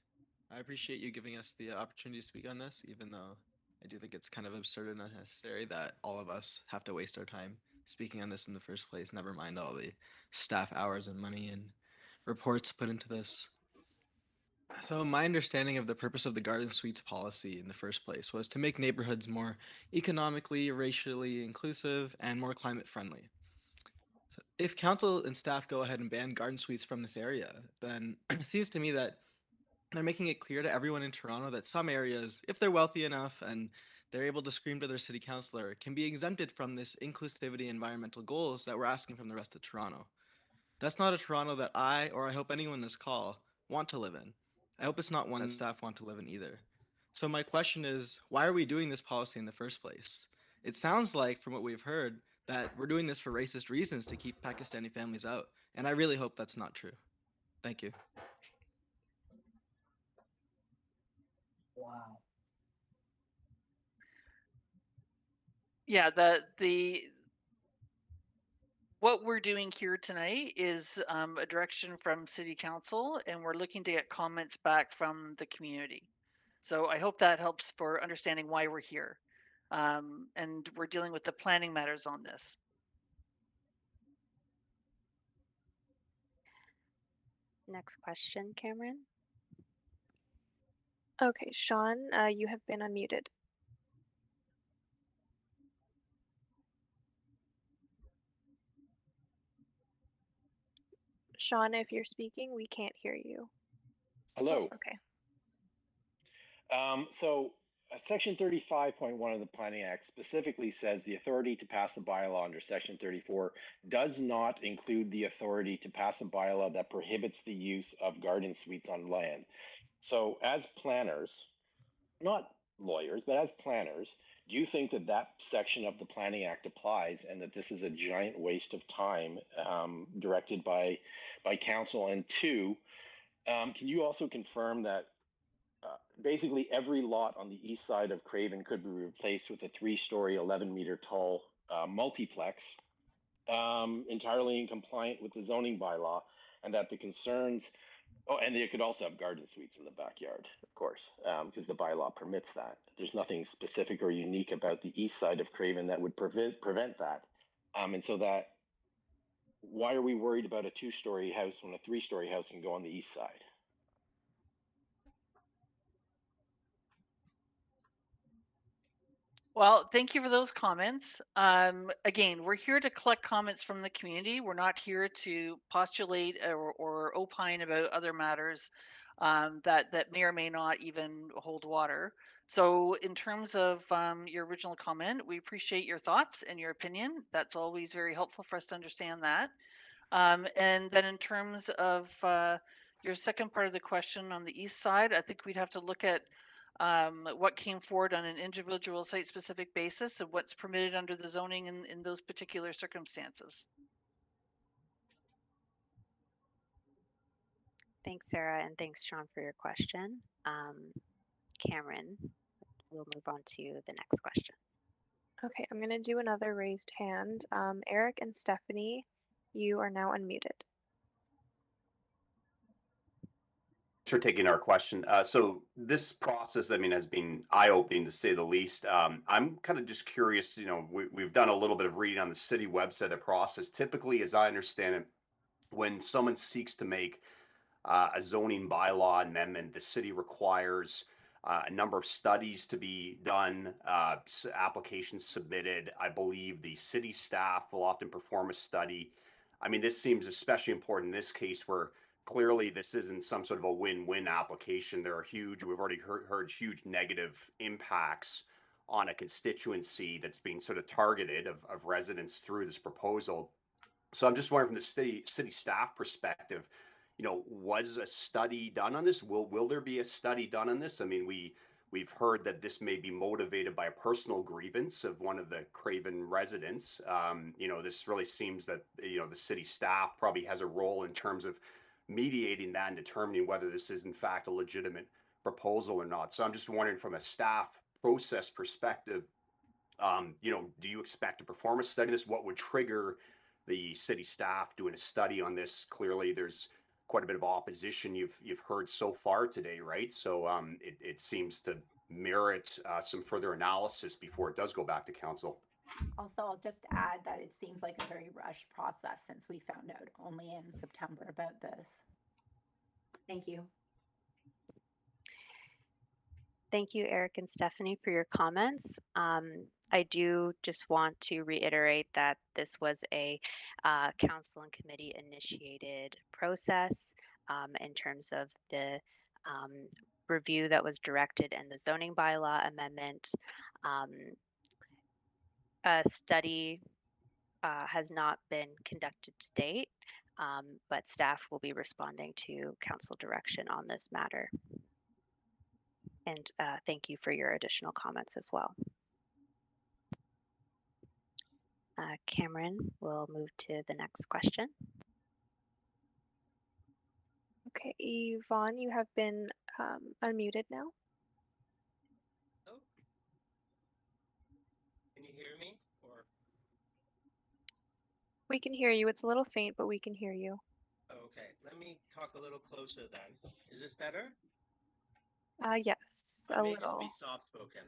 I appreciate you giving us the opportunity to speak on this, even though I do think it's kind of absurd and unnecessary that all of us have to waste our time speaking on this in the first place, never mind all the staff hours and money and reports put into this. So my understanding of the purpose of the garden suites policy in the first place was to make neighborhoods more economically, racially inclusive, and more climate friendly. So if council and staff go ahead and ban garden suites from this area, then it seems to me that they're making it clear to everyone in Toronto that some areas, if they're wealthy enough and they're able to scream to their city councilor, can be exempted from this inclusivity environmental goals that we're asking from the rest of Toronto. That's not a Toronto that I, or I hope anyone in this call, want to live in. I hope it's not one that staff want to live in either. So my question is, why are we doing this policy in the first place? It sounds like, from what we've heard, that we're doing this for racist reasons to keep Pakistani families out. And I really hope that's not true. Thank you. Wow. Yeah, what we're doing here tonight is a direction from City Council, and we're looking to get comments back from the community. So I hope that helps for understanding why we're here. And we're dealing with the planning matters on this. Next question, Cameron. Okay, Sean, you have been unmuted. Sean, if you're speaking, we can't hear you. Hello. Oh, okay. Section 35.1 of the Planning Act specifically says the authority to pass a bylaw under Section 34 does not include the authority to pass a bylaw that prohibits the use of garden suites on land. So as planners, not lawyers, but as planners, do you think that that section of the Planning Act applies and that this is a giant waste of time directed by council? And two, can you also confirm that basically every lot on the east side of Craven could be replaced with a 3-story, 11-meter tall multiplex, entirely in compliant with the zoning bylaw, and that the concerns, oh, and they could also have garden suites in the backyard, of course, because the bylaw permits that. There's nothing specific or unique about the east side of Craven that would prevent that. And so that, why are we worried about a 2-story house when a 3-story house can go on the east side? Well, thank you for those comments. Again, we're here to collect comments from the community. We're not here to postulate or opine about other matters that may or may not even hold water. So in terms of your original comment, we appreciate your thoughts and your opinion. That's always very helpful for us to understand that. And then in terms of your second part of the question on the east side, I think we'd have to look at what came forward on an individual site specific basis and what's permitted under the zoning in those particular circumstances. Thanks, Sarah, and thanks, Sean, for your question. Cameron, we'll move on to the next question. Okay, I'm going to do another raised hand. Eric and Stephanie, you are now unmuted. For taking our question. So this process, I mean, has been eye-opening to say the least. I'm kind of just curious, you know, we've done a little bit of reading on the city website, the process. Typically, as I understand it, when someone seeks to make a zoning bylaw amendment, the city requires a number of studies to be done, applications submitted. I believe the city staff will often perform a study. I mean, this seems especially important in this case where clearly this isn't some sort of a win-win application. There are we've already heard huge negative impacts on a constituency that's being sort of targeted of residents through this proposal. So I'm just wondering from the city staff perspective, you know, was a study done on this? Will there be a study done on this? I mean, we've heard that this may be motivated by a personal grievance of one of the Craven residents. You know, this really seems that, you know, the city staff probably has a role in terms of mediating that and determining whether this is in fact a legitimate proposal or not. So I'm just wondering from a staff process perspective, you know, do you expect to perform a study on this? What would trigger the city staff doing a study on this? Clearly, there's quite a bit of opposition you've heard so far today, right? So it seems to merit some further analysis before it does go back to council. Also, I'll just add that it seems like a very rushed process since we found out only in September about this. Thank you. Thank you, Eric and Stephanie, for your comments. I do just want to reiterate that this was a council and committee initiated process in terms of the um, review that was directed in the zoning bylaw amendment. Um, a study has not been conducted to date, but staff will be responding to council direction on this matter. And thank you for your additional comments as well. Cameron, we'll move to the next question. Okay, Yvonne, you have been unmuted now. Oh. Can you hear me? Or We can hear you. It's a little faint, but we can hear you. okay, let me talk a little closer then. Is this better? Yes, I a may just be little. soft-spoken.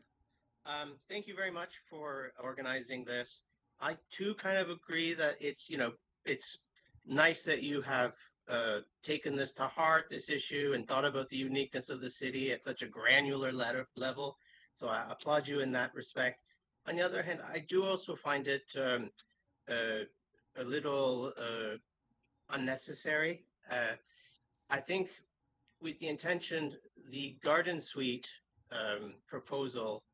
Thank you very much for organizing this. I too kind of agree that it's nice that you have taken this to heart, this issue, and thought about the uniqueness of the city at such a granular level. So I applaud you in that respect. On the other hand, I do also find it a little unnecessary. I think with the intention, the garden suite proposal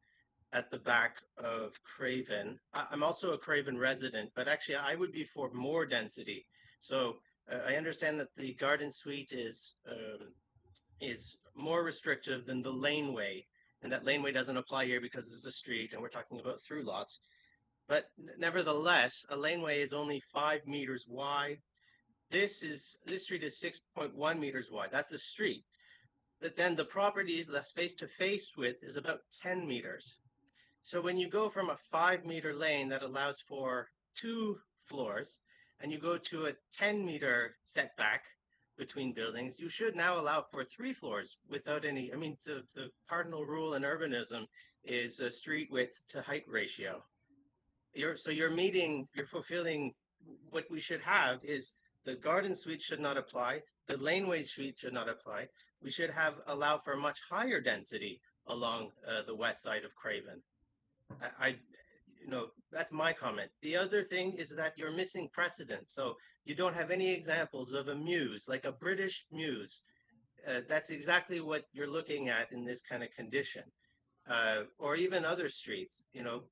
at the back of Craven. I'm also a Craven resident, but actually I would be for more density. So I understand that the garden suite is more restrictive than the laneway, and that laneway doesn't apply here because it's a street and we're talking about through lots. But nevertheless, a laneway is only 5 meters wide. This street is 6.1 meters wide. That's the street. But then the properties that's face to face with is about 10 meters. So when you go from a 5 meter lane that allows for 2 floors and you go to a 10-meter setback between buildings, you should now allow for 3 floors without any, I mean, the cardinal rule in urbanism is a street width to height ratio. You're fulfilling what we should have is the garden suite should not apply, the laneway suite should not apply. We should allow for much higher density along the west side of Craven. That's my comment. The other thing is that you're missing precedent. So you don't have any examples of a mews, like a British mews. That's exactly what you're looking at in this kind of condition. Or even other streets,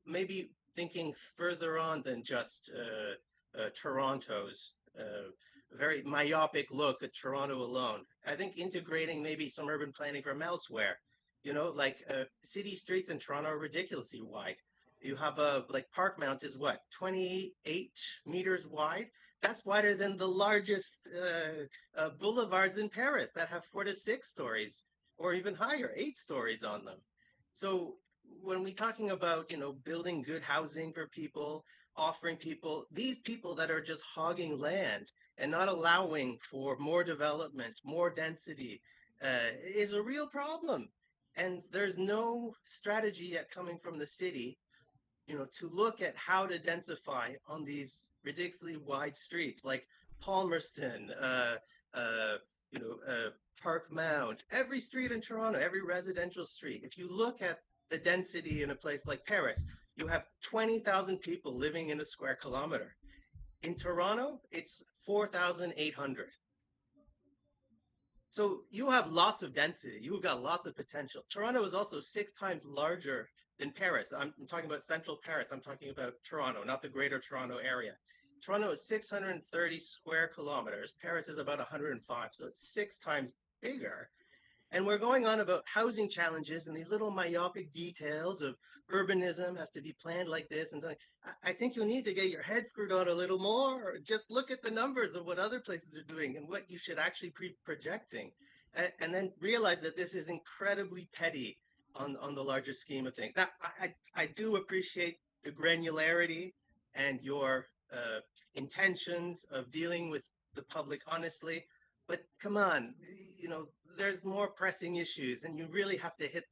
maybe thinking further on than just Toronto's very myopic look at Toronto alone. I think integrating maybe some urban planning from elsewhere, like city streets in Toronto are ridiculously wide. You have like Parkmount is what, 28 meters wide? That's wider than the largest boulevards in Paris that have 4 to 6 stories or even higher, 8 stories on them. So when we're talking about, building good housing for people, offering people, these people that are just hogging land and not allowing for more development, more density, is a real problem. And there's no strategy yet coming from the city, to look at how to densify on these ridiculously wide streets like Palmerston, uh, Park Mount, every street in Toronto, every residential street. If you look at the density in a place like Paris, you have 20,000 people living in a square kilometer. In Toronto, it's 4,800. So you have lots of density. You've got lots of potential. Toronto is also 6 times larger than Paris. I'm talking about central Paris. I'm talking about Toronto, not the greater Toronto area. Toronto is 630 square kilometers. Paris is about 105. So it's 6 times bigger. And we're going on about housing challenges and these little myopic details of urbanism has to be planned like this. And I think you need to get your head screwed on a little more. Just look at the numbers of what other places are doing and what you should actually be projecting. And then realize that this is incredibly petty on the larger scheme of things. Now, I do appreciate the granularity and your intentions of dealing with the public honestly. But come on, there's more pressing issues, and you really have to hit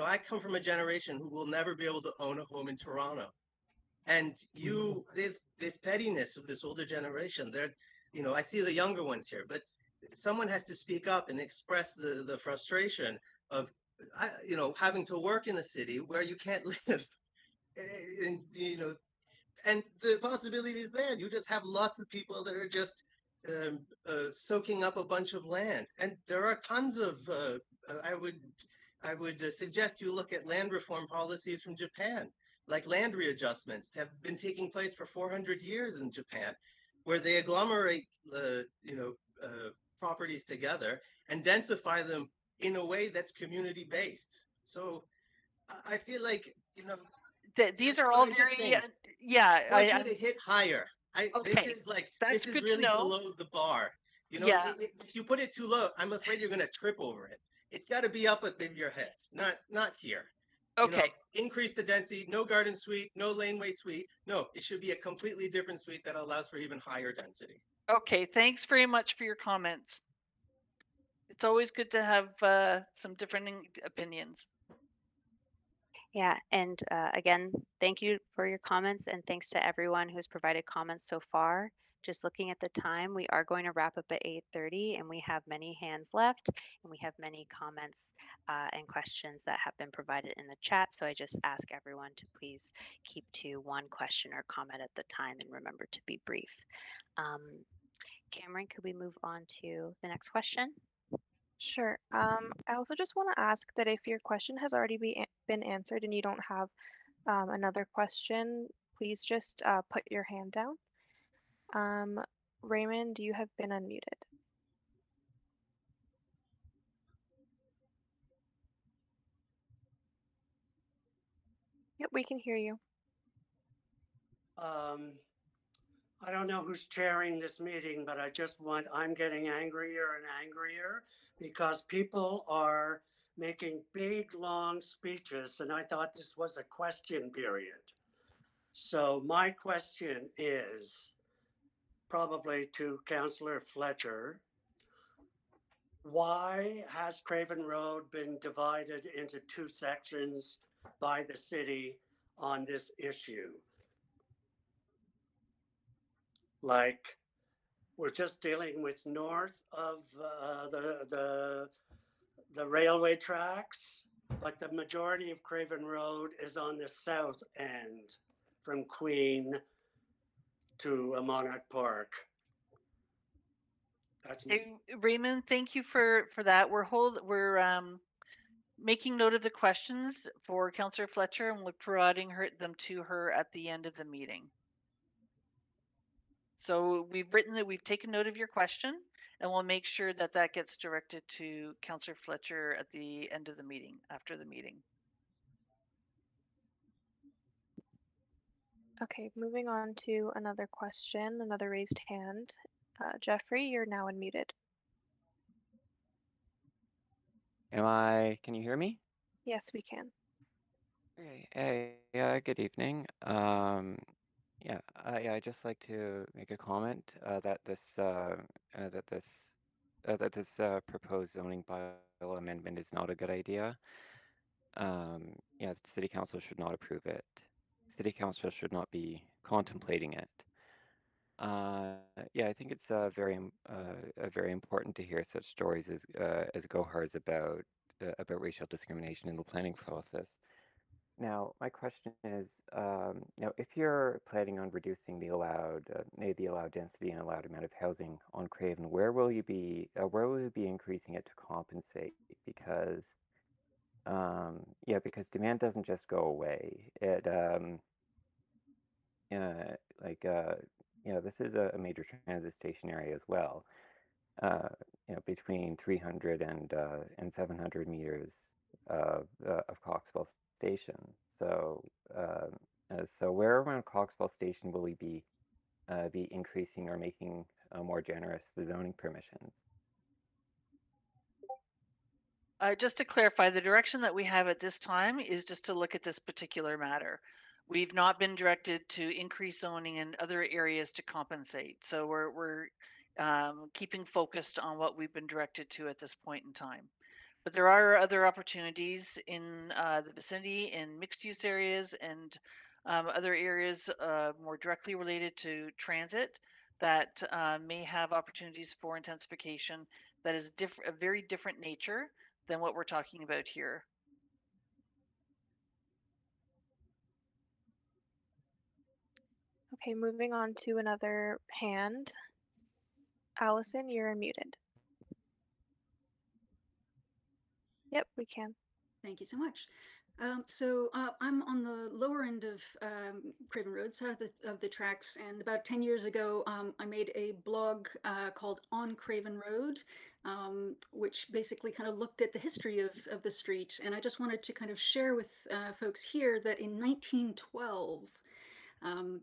I come from a generation who will never be able to own a home in Toronto. And this pettiness of this older generation, I see the younger ones here, but someone has to speak up and express the frustration of having to work in a city where you can't live, and and the possibility is there. You just have lots of people that are just soaking up a bunch of land, and there are tons of. I would suggest you look at land reform policies from Japan, like land readjustments have been taking place for 400 years in Japan, where they agglomerate, properties together and densify them in a way that's community based. So I feel like These here's are what all I'm just very, saying. yeah, I want you to hit higher. This okay. is like That's this is good to really know. below the bar. Yeah. If you put it too low, I'm afraid you're gonna trip over it. It's got to be up above your head, not here. Okay. Increase the density. No garden suite, no laneway suite. No, it should be a completely different suite that allows for even higher density. Okay. Thanks very much for your comments. It's always good to have some different opinions. Yeah, and again, thank you for your comments and thanks to everyone who's provided comments so far. Just looking at the time, we are going to wrap up at 8:30 and we have many hands left and we have many comments and questions that have been provided in the chat. So I just ask everyone to please keep to one question or comment at the time and remember to be brief. Cameron, could we move on to the next question? Sure. I also just want to ask that if your question has already been answered and you don't have another question, please just put your hand down. Raymond, you have been unmuted. Yep, we can hear you. I don't know who's chairing this meeting, but I'm getting angrier and angrier because people are making big, long speeches, and I thought this was a question period. So my question is probably to Councillor Fletcher. Why has Craven Road been divided into two sections by the city on this issue? Like, we're just dealing with north of the railway tracks, but the majority of Craven Road is on the south end from Queen to Monarch Park. That's me. Raymond, thank you for that. We're making note of the questions for Councillor Fletcher and we're providing them to her at the end of the meeting. So we've taken note of your question and we'll make sure that that gets directed to Councillor Fletcher at the end of the meeting, after the meeting. Okay, moving on to another question, another raised hand. Jeffrey, you're now unmuted. Can you hear me? Yes, we can. Okay. Hey, good evening. Yeah, I'd just like to make a comment that this proposed zoning bylaw amendment is not a good idea. Yeah, the city council should not approve it. City council should not be contemplating it. Yeah, I think it's very important to hear such stories as Gohar's about racial discrimination in the planning process. Now, my question is, if you're planning on reducing the allowed density and allowed amount of housing on Craven, where will you be increasing it to compensate? Because, because demand doesn't just go away. This is a major transit station area as well. Between 300 and 700 meters of Coxwell Station. So where around Coxwell Station will we be increasing or making more generous the zoning permissions? Just to clarify, the direction that we have at this time is just to look at this particular matter. We've not been directed to increase zoning in other areas to compensate. So we're keeping focused on what we've been directed to at this point in time. But there are other opportunities in the vicinity, in mixed use areas and other areas more directly related to transit that may have opportunities for intensification that is a very different nature than what we're talking about here. Okay, moving on to another hand. Allison, you're unmuted. Yep, we can. Thank you so much. I'm on the lower end of Craven Road, side of the tracks, and about 10 years ago, I made a blog called On Craven Road, which basically kind of looked at the history of the street. And I just wanted to kind of share with folks here that in 1912,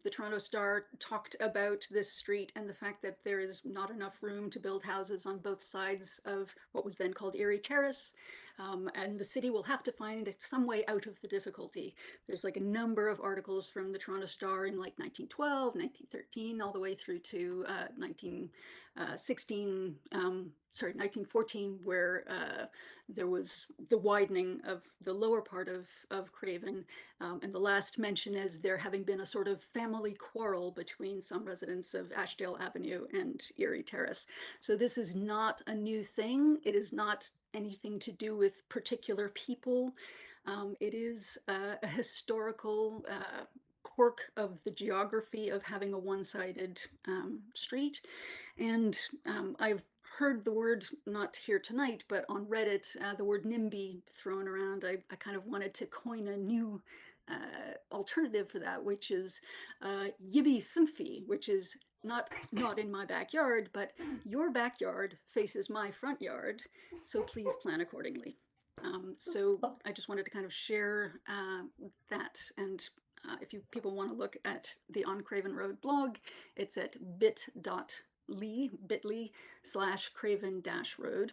the Toronto Star talked about this street and the fact that there is not enough room to build houses on both sides of what was then called Erie Terrace. And the city will have to find some way out of the difficulty. There's like a number of articles from the Toronto Star in like 1912, 1913, all the way through to 1914, where there was the widening of the lower part of Craven. And the last mention is there having been a sort of family quarrel between some residents of Ashdale Avenue and Erie Terrace. So this is not a new thing. It is not anything to do with particular people. It is a historical quirk of the geography of having a one-sided street. And I've heard the word, not here tonight, but on Reddit, the word NIMBY thrown around. I kind of wanted to coin a new alternative for that, which is Yibby Fimphy, which is not in my backyard, but your backyard faces my front yard, so please plan accordingly. So I just wanted to kind of share that, and if people want to look at the On Craven Road blog, it's at bit.ly/Craven-Road.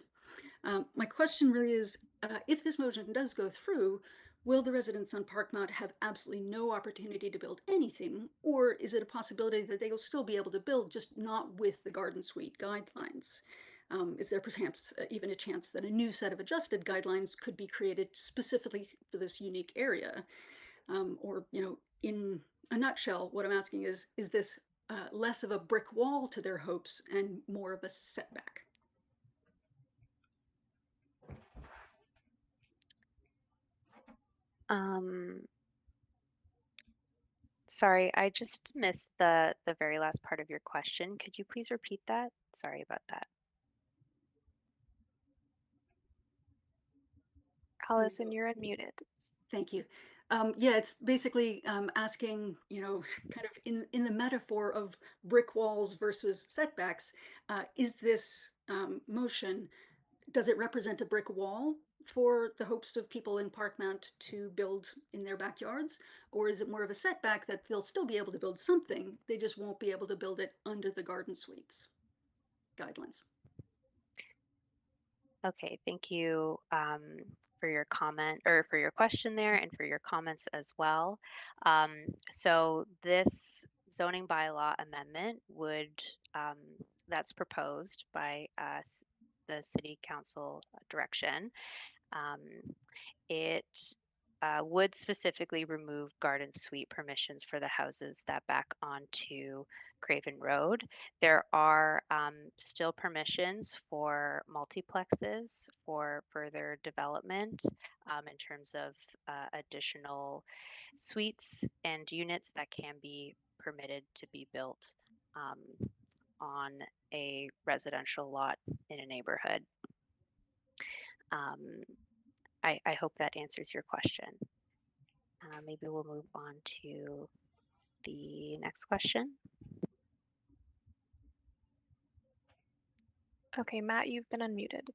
My question really is, if this motion does go through, will the residents on Parkmount have absolutely no opportunity to build anything, or is it a possibility that they will still be able to build, just not with the garden suite guidelines? Is there perhaps even a chance that a new set of adjusted guidelines could be created specifically for this unique area? Or, in a nutshell, what I'm asking is this less of a brick wall to their hopes and more of a setback? Sorry, I just missed the very last part of your question. Could you please repeat that? Sorry about that. Allison, you're unmuted. Thank you. Yeah, it's basically asking, kind of in the metaphor of brick walls versus setbacks, is this motion, does it represent a brick wall for the hopes of people in Parkmount to build in their backyards? Or is it more of a setback that they'll still be able to build something, they just won't be able to build it under the garden suites guidelines? Okay, thank you for your comment or for your question there and for your comments as well. So this zoning bylaw amendment would, that's proposed by the city council direction. It would specifically remove garden suite permissions for the houses that back onto Craven Road. There are still permissions for multiplexes for further development in terms of additional suites and units that can be permitted to be built on a residential lot in a neighborhood. I hope that answers your question. Maybe we'll move on to the next question. Okay, Matt, you've been unmuted.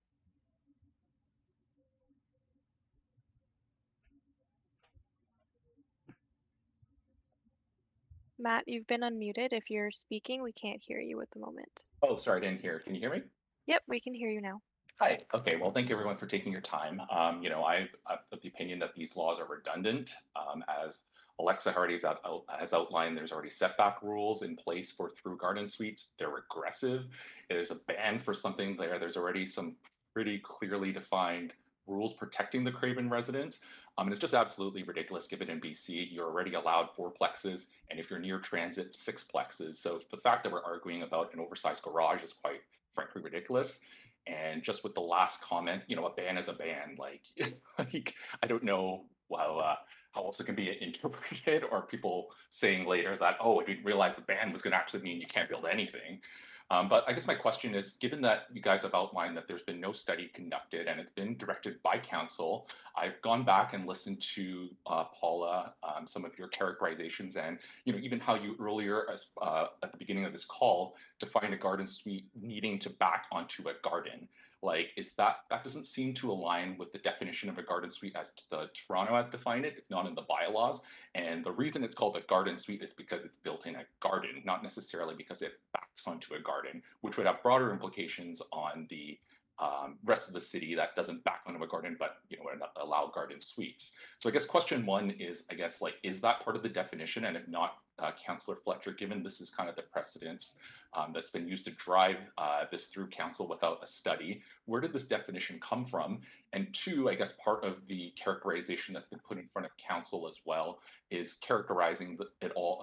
Matt, you've been unmuted. If you're speaking, we can't hear you at the moment. Oh, sorry, I didn't hear. Can you hear me? Yep, we can hear you now. Hi. Okay. Well, thank you everyone for taking your time. I've of the opinion that these laws are redundant. As Alexa Hardy has outlined, there's already setback rules in place for through garden suites. They're regressive. There's a ban for something there. There's already some pretty clearly defined rules protecting the Craven residents. And it's just absolutely ridiculous given in BC, you're already allowed 4 plexes, and if you're near transit, 6 plexes. So the fact that we're arguing about an oversized garage is quite frankly ridiculous. And just with the last comment, a ban is a ban. Like I don't know how else it can be interpreted, or people saying later that, oh, I didn't realize the ban was going to actually mean you can't build anything. But I guess my question is, given that you guys have outlined that there's been no study conducted and it's been directed by council, I've gone back and listened to Paula, some of your characterizations, and even how you earlier, at the beginning of this call, defined a garden suite needing to back onto a garden. Like, that doesn't seem to align with the definition of a garden suite as the Toronto has defined it. It's not in the bylaws. And the reason it's called a garden suite is because it's built in a garden, not necessarily because it backs onto a garden, which would have broader implications on the rest of the city that doesn't back onto a garden, but allow garden suites. So I guess question one is, I guess, like, is that part of the definition? And if not, Councillor Fletcher, given this is kind of the precedence that's been used to drive this through council without a study, where did this definition come from? And two, I guess part of the characterization that's been put in front of council as well is characterizing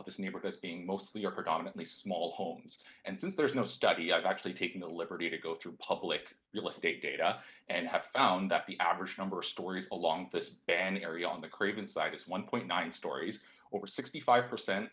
this neighborhood as being mostly or predominantly small homes. And since there's no study, I've actually taken the liberty to go through public real estate data and have found that the average number of stories along this ban area on the Craven side is 1.9 stories. Over 65%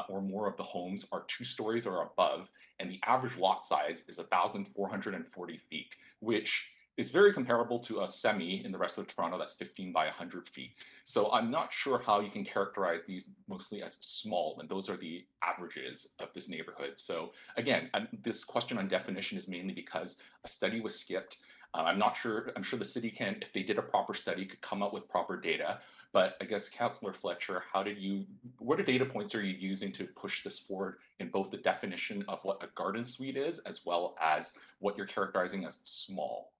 or more of the homes are 2 stories or above, and the average lot size is 1,440 feet, which is very comparable to a semi in the rest of Toronto that's 15 by 100 feet. So I'm not sure how you can characterize these mostly as small when those are the averages of this neighborhood. So again, this question on definition is mainly because a study was skipped. I'm sure the city can, if they did a proper study, could come up with proper data. But I guess, Councillor Fletcher, what data points are you using to push this forward in both the definition of what a garden suite is, as well as what you're characterizing as small?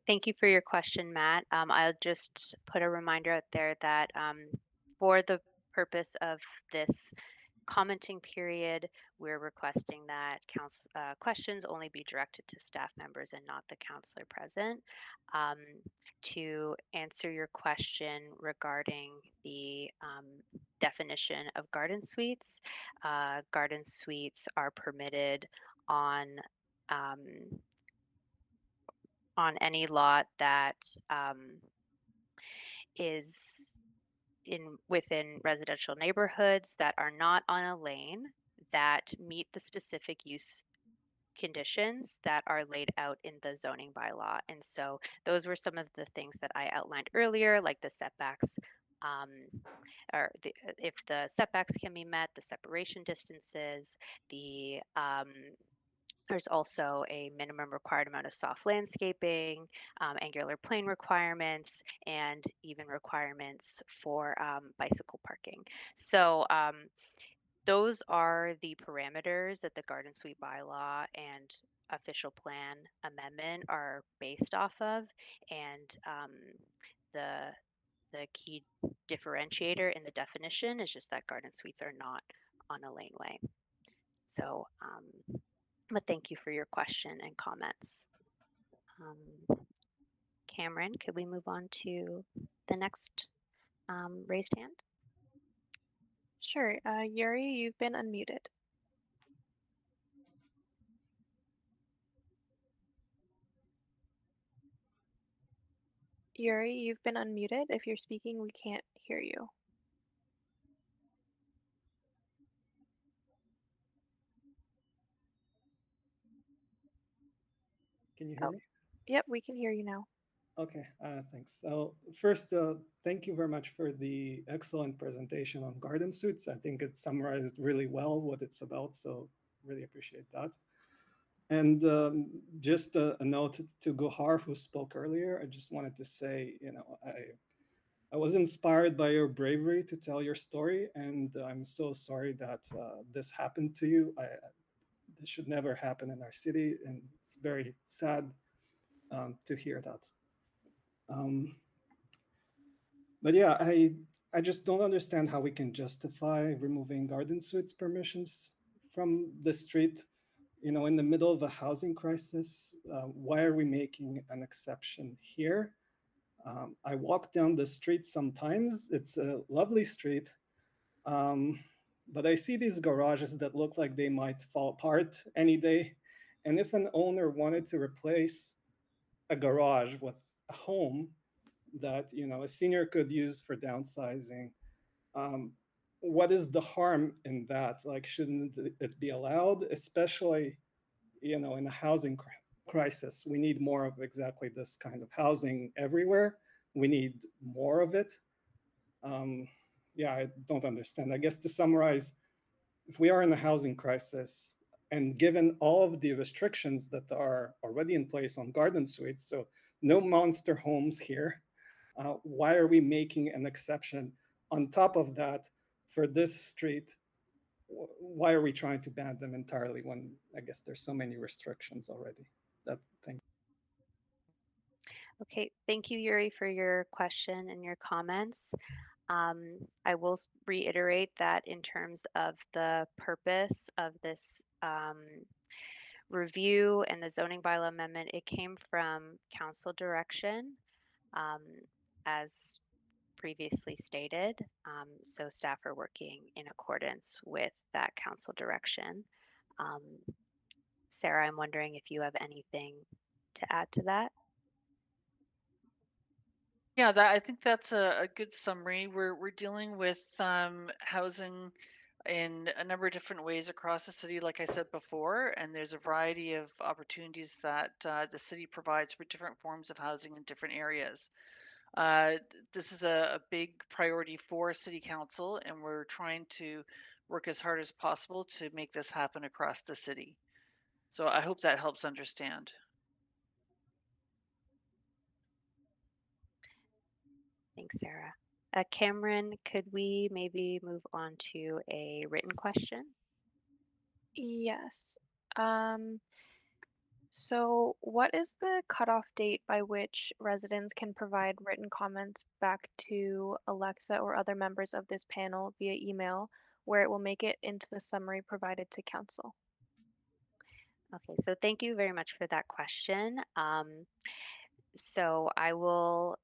Thank you for your question, Matt. I'll just put a reminder out there that for the purpose of this commenting period, we're requesting that questions only be directed to staff members and not the councillor present. To answer your question regarding the definition of garden suites are permitted on any lot that is within residential neighborhoods that are not on a lane that meet the specific use conditions that are laid out in the zoning bylaw. And so those were some of the things that I outlined earlier, like the setbacks, if the setbacks can be met, the separation distances, there's also a minimum required amount of soft landscaping, angular plane requirements, and even requirements for bicycle parking. So those are the parameters that the Garden Suite bylaw and official plan amendment are based off of. And the key differentiator in the definition is just that garden suites are not on a laneway. So but thank you for your question and comments. Cameron, could we move on to the next raised hand? Sure. Yuri, you've been unmuted. Yuri, you've been unmuted. If you're speaking, we can't hear you. Can you hear me? Yep, we can hear you now. Okay, thanks. So first, thank you very much for the excellent presentation on garden suites. I think it summarized really well what it's about, so really appreciate that. And just a note to Gohar, who spoke earlier, I just wanted to say, I was inspired by your bravery to tell your story, and I'm so sorry that this happened to you. This should never happen in our city, and it's very sad to hear that. But yeah, I just don't understand how we can justify removing garden suites permissions from the street, in the middle of a housing crisis. Why are we making an exception here? I walk down the street sometimes. It's a lovely street, but I see these garages that look like they might fall apart any day. And if an owner wanted to replace a garage with a home that a senior could use for downsizing, what is the harm in that? Like, shouldn't it be allowed, especially in a housing crisis? We need more of exactly this kind of housing everywhere. We need more of it. Yeah, I don't understand. I guess to summarize, if we are in a housing crisis, and given all of the restrictions that are already in place on garden suites, so no monster homes here, why are we making an exception on top of that for this street? Why are we trying to ban them entirely when I guess there's so many restrictions already? That thing. Okay, thank you, Yuri, for your question and your comments. I will reiterate that in terms of the purpose of this review and the zoning bylaw amendment, it came from council direction, as previously stated. So staff are working in accordance with that council direction. Sarah, I'm wondering if you have anything to add to that. Yeah, I think that's a good summary. We're dealing with housing in a number of different ways across the city, like I said before, and there's a variety of opportunities that the city provides for different forms of housing in different areas. This is a big priority for City Council, and we're trying to work as hard as possible to make this happen across the city. So I hope that helps understand. Thanks, Sarah. Cameron, could we maybe move on to a written question? Yes. So what is the cutoff date by which residents can provide written comments back to Alexa or other members of this panel via email, where it will make it into the summary provided to council? Okay, so thank you very much for that question. So I will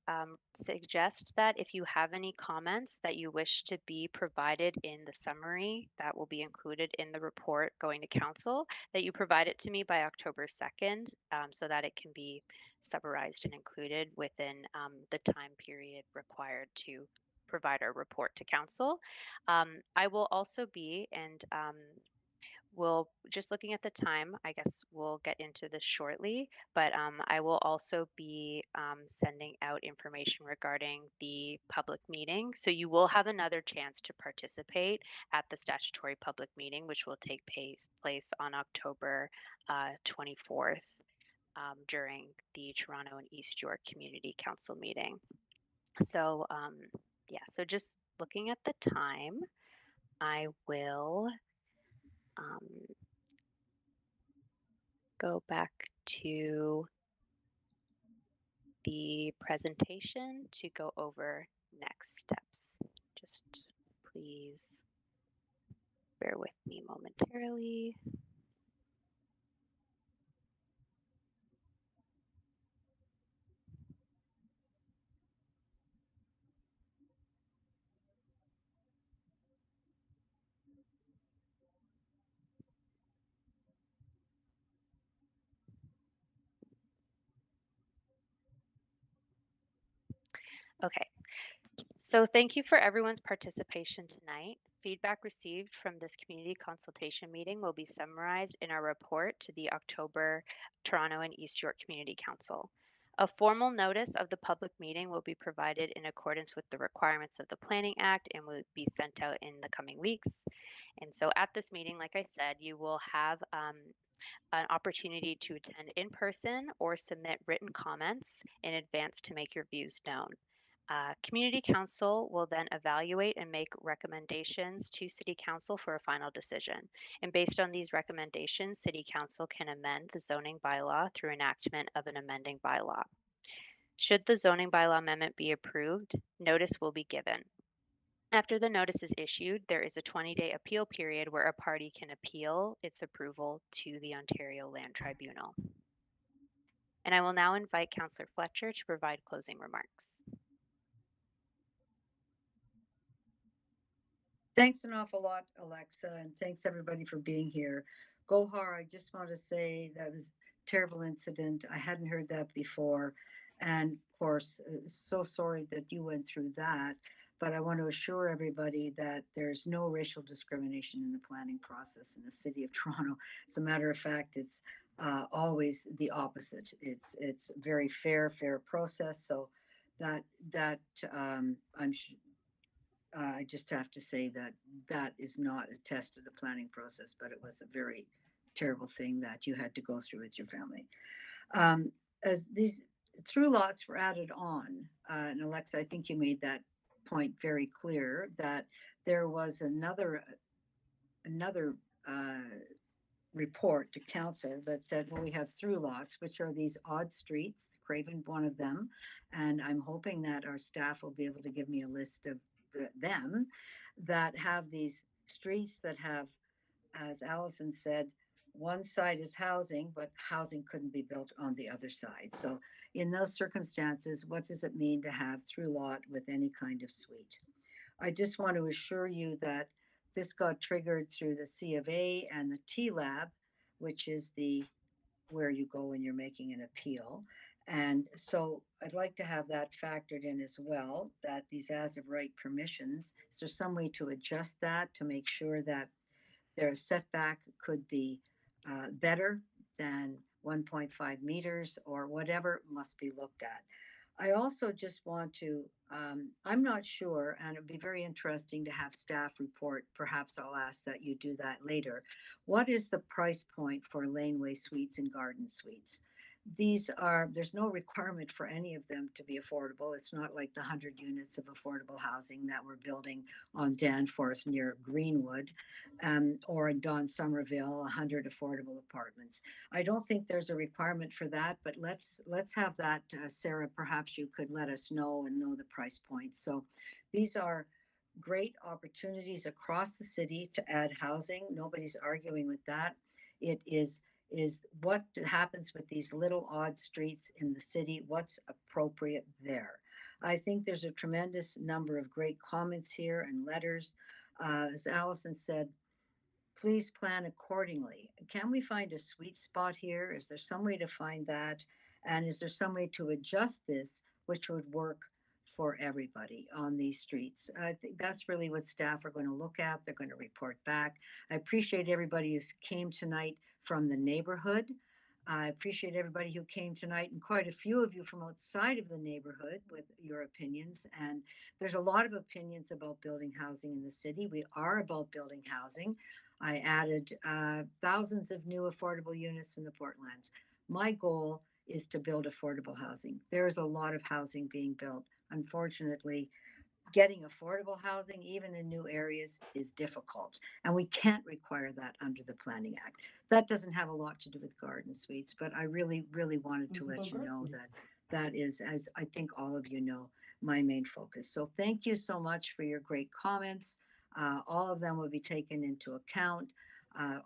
suggest that if you have any comments that you wish to be provided in the summary that will be included in the report going to council, that you provide it to me by October 2nd so that it can be summarized and included within the time period required to provide our report to council. I will also be, and we'll just looking at the time, I guess we'll get into this shortly, but I will also be sending out information regarding the public meeting. So you will have another chance to participate at the statutory public meeting, which will take place on October 24th during the Toronto and East York Community Council meeting. So yeah, so just looking at the time, I will go back to the presentation to go over next steps. Just please bear with me momentarily. Okay, so thank you for everyone's participation tonight. Feedback received from this community consultation meeting will be summarized in our report to the October Toronto and East York Community Council. A formal notice of the public meeting will be provided in accordance with the requirements of the Planning Act and will be sent out in the coming weeks. And so at this meeting, like I said, you will have an opportunity to attend in person or submit written comments in advance to make your views known. Community Council will then evaluate and make recommendations to City Council for a final decision. And based on these recommendations, City Council can amend the zoning bylaw through enactment of an amending bylaw. Should the zoning bylaw amendment be approved, notice will be given. After the notice is issued, there is a 20-day appeal period where a party can appeal its approval to the Ontario Land Tribunal. And I will now invite Councillor Fletcher to provide closing remarks. Thanks an awful lot, Alexa, and thanks everybody for being here. Gohar, I just want to say that was a terrible incident. I hadn't heard that before. And of course, so sorry that you went through that. But I want to assure everybody that there's no racial discrimination in the planning process in the city of Toronto. As a matter of fact, it's always the opposite. It's very fair process. So that I just have to say that that is not a test of the planning process, but it was a very terrible thing that you had to go through with your family. As these through lots were added on, and Alexa, I think you made that point very clear that there was another report to council that said, well, we have through lots, which are these odd streets, Craven, one of them. And I'm hoping that our staff will be able to give me a list of them that have these streets that have, as Allison said, one side is housing, but housing couldn't be built on the other side. So in those circumstances, what does it mean to have through lot with any kind of suite? I just want to assure you that this got triggered through the C of A and the T Lab, which is the where you go when you're making an appeal. And so I'd like to have that factored in as well, that these as of right permissions, is there some way to adjust that to make sure that their setback could be better than 1.5 meters or whatever must be looked at. I also just want to, I'm not sure, and it'd be very interesting to have staff report. Perhaps I'll ask that you do that later. What is the price point for laneway suites and garden suites? There's no requirement for any of them to be affordable. It's not like the 100 units of affordable housing that we're building on Danforth near Greenwood, or in Don Somerville, 100 affordable apartments. I don't think there's a requirement for that, but let's have that, Sarah, perhaps you could let us know and know the price point. So these are great opportunities across the city to add housing. Nobody's arguing with that. It is what happens with these little odd streets in the city, what's appropriate there. I think there's a tremendous number of great comments here and letters. As Allison said, please plan accordingly. Can we find a sweet spot here? Is there some way to find that? And is there some way to adjust this, which would work for everybody on these streets? I think that's really what staff are going to look at. They're going to report back. I appreciate everybody who came tonight from the neighborhood. I appreciate everybody who came tonight, and quite a few of you from outside of the neighborhood with your opinions. And there's a lot of opinions about building housing in the city. We are about building housing. I added thousands of new affordable units in the Portlands. My goal is to build affordable housing. There's a lot of housing being built. Unfortunately, getting affordable housing, even in new areas, is difficult. And we can't require that under the Planning Act. That doesn't have a lot to do with garden suites, but I really, really wanted to let you know that that is, as I think all of you know, my main focus. So thank you so much for your great comments. All of them will be taken into account.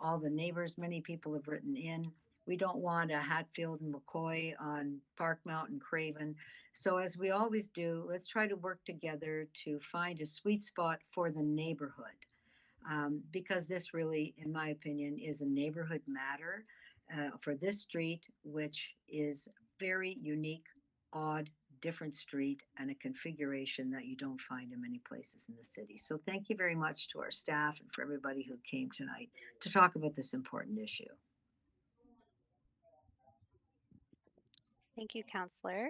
All the neighbors, many people have written in. We don't want a Hatfield and McCoy on Park Mountain, Craven. So as we always do, let's try to work together to find a sweet spot for the neighborhood. Because this really, in my opinion, is a neighborhood matter for this street, which is very unique, odd, different street and a configuration that you don't find in many places in the city. So thank you very much to our staff and for everybody who came tonight to talk about this important issue. Thank you, Councillor.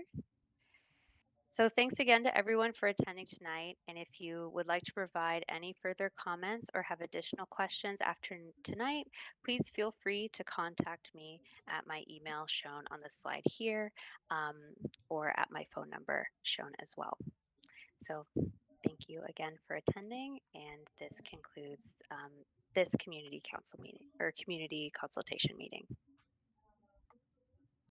So thanks again to everyone for attending tonight. And if you would like to provide any further comments or have additional questions after tonight, please feel free to contact me at my email shown on the slide here, or at my phone number shown as well. So thank you again for attending, and this concludes this community council meeting or community consultation meeting.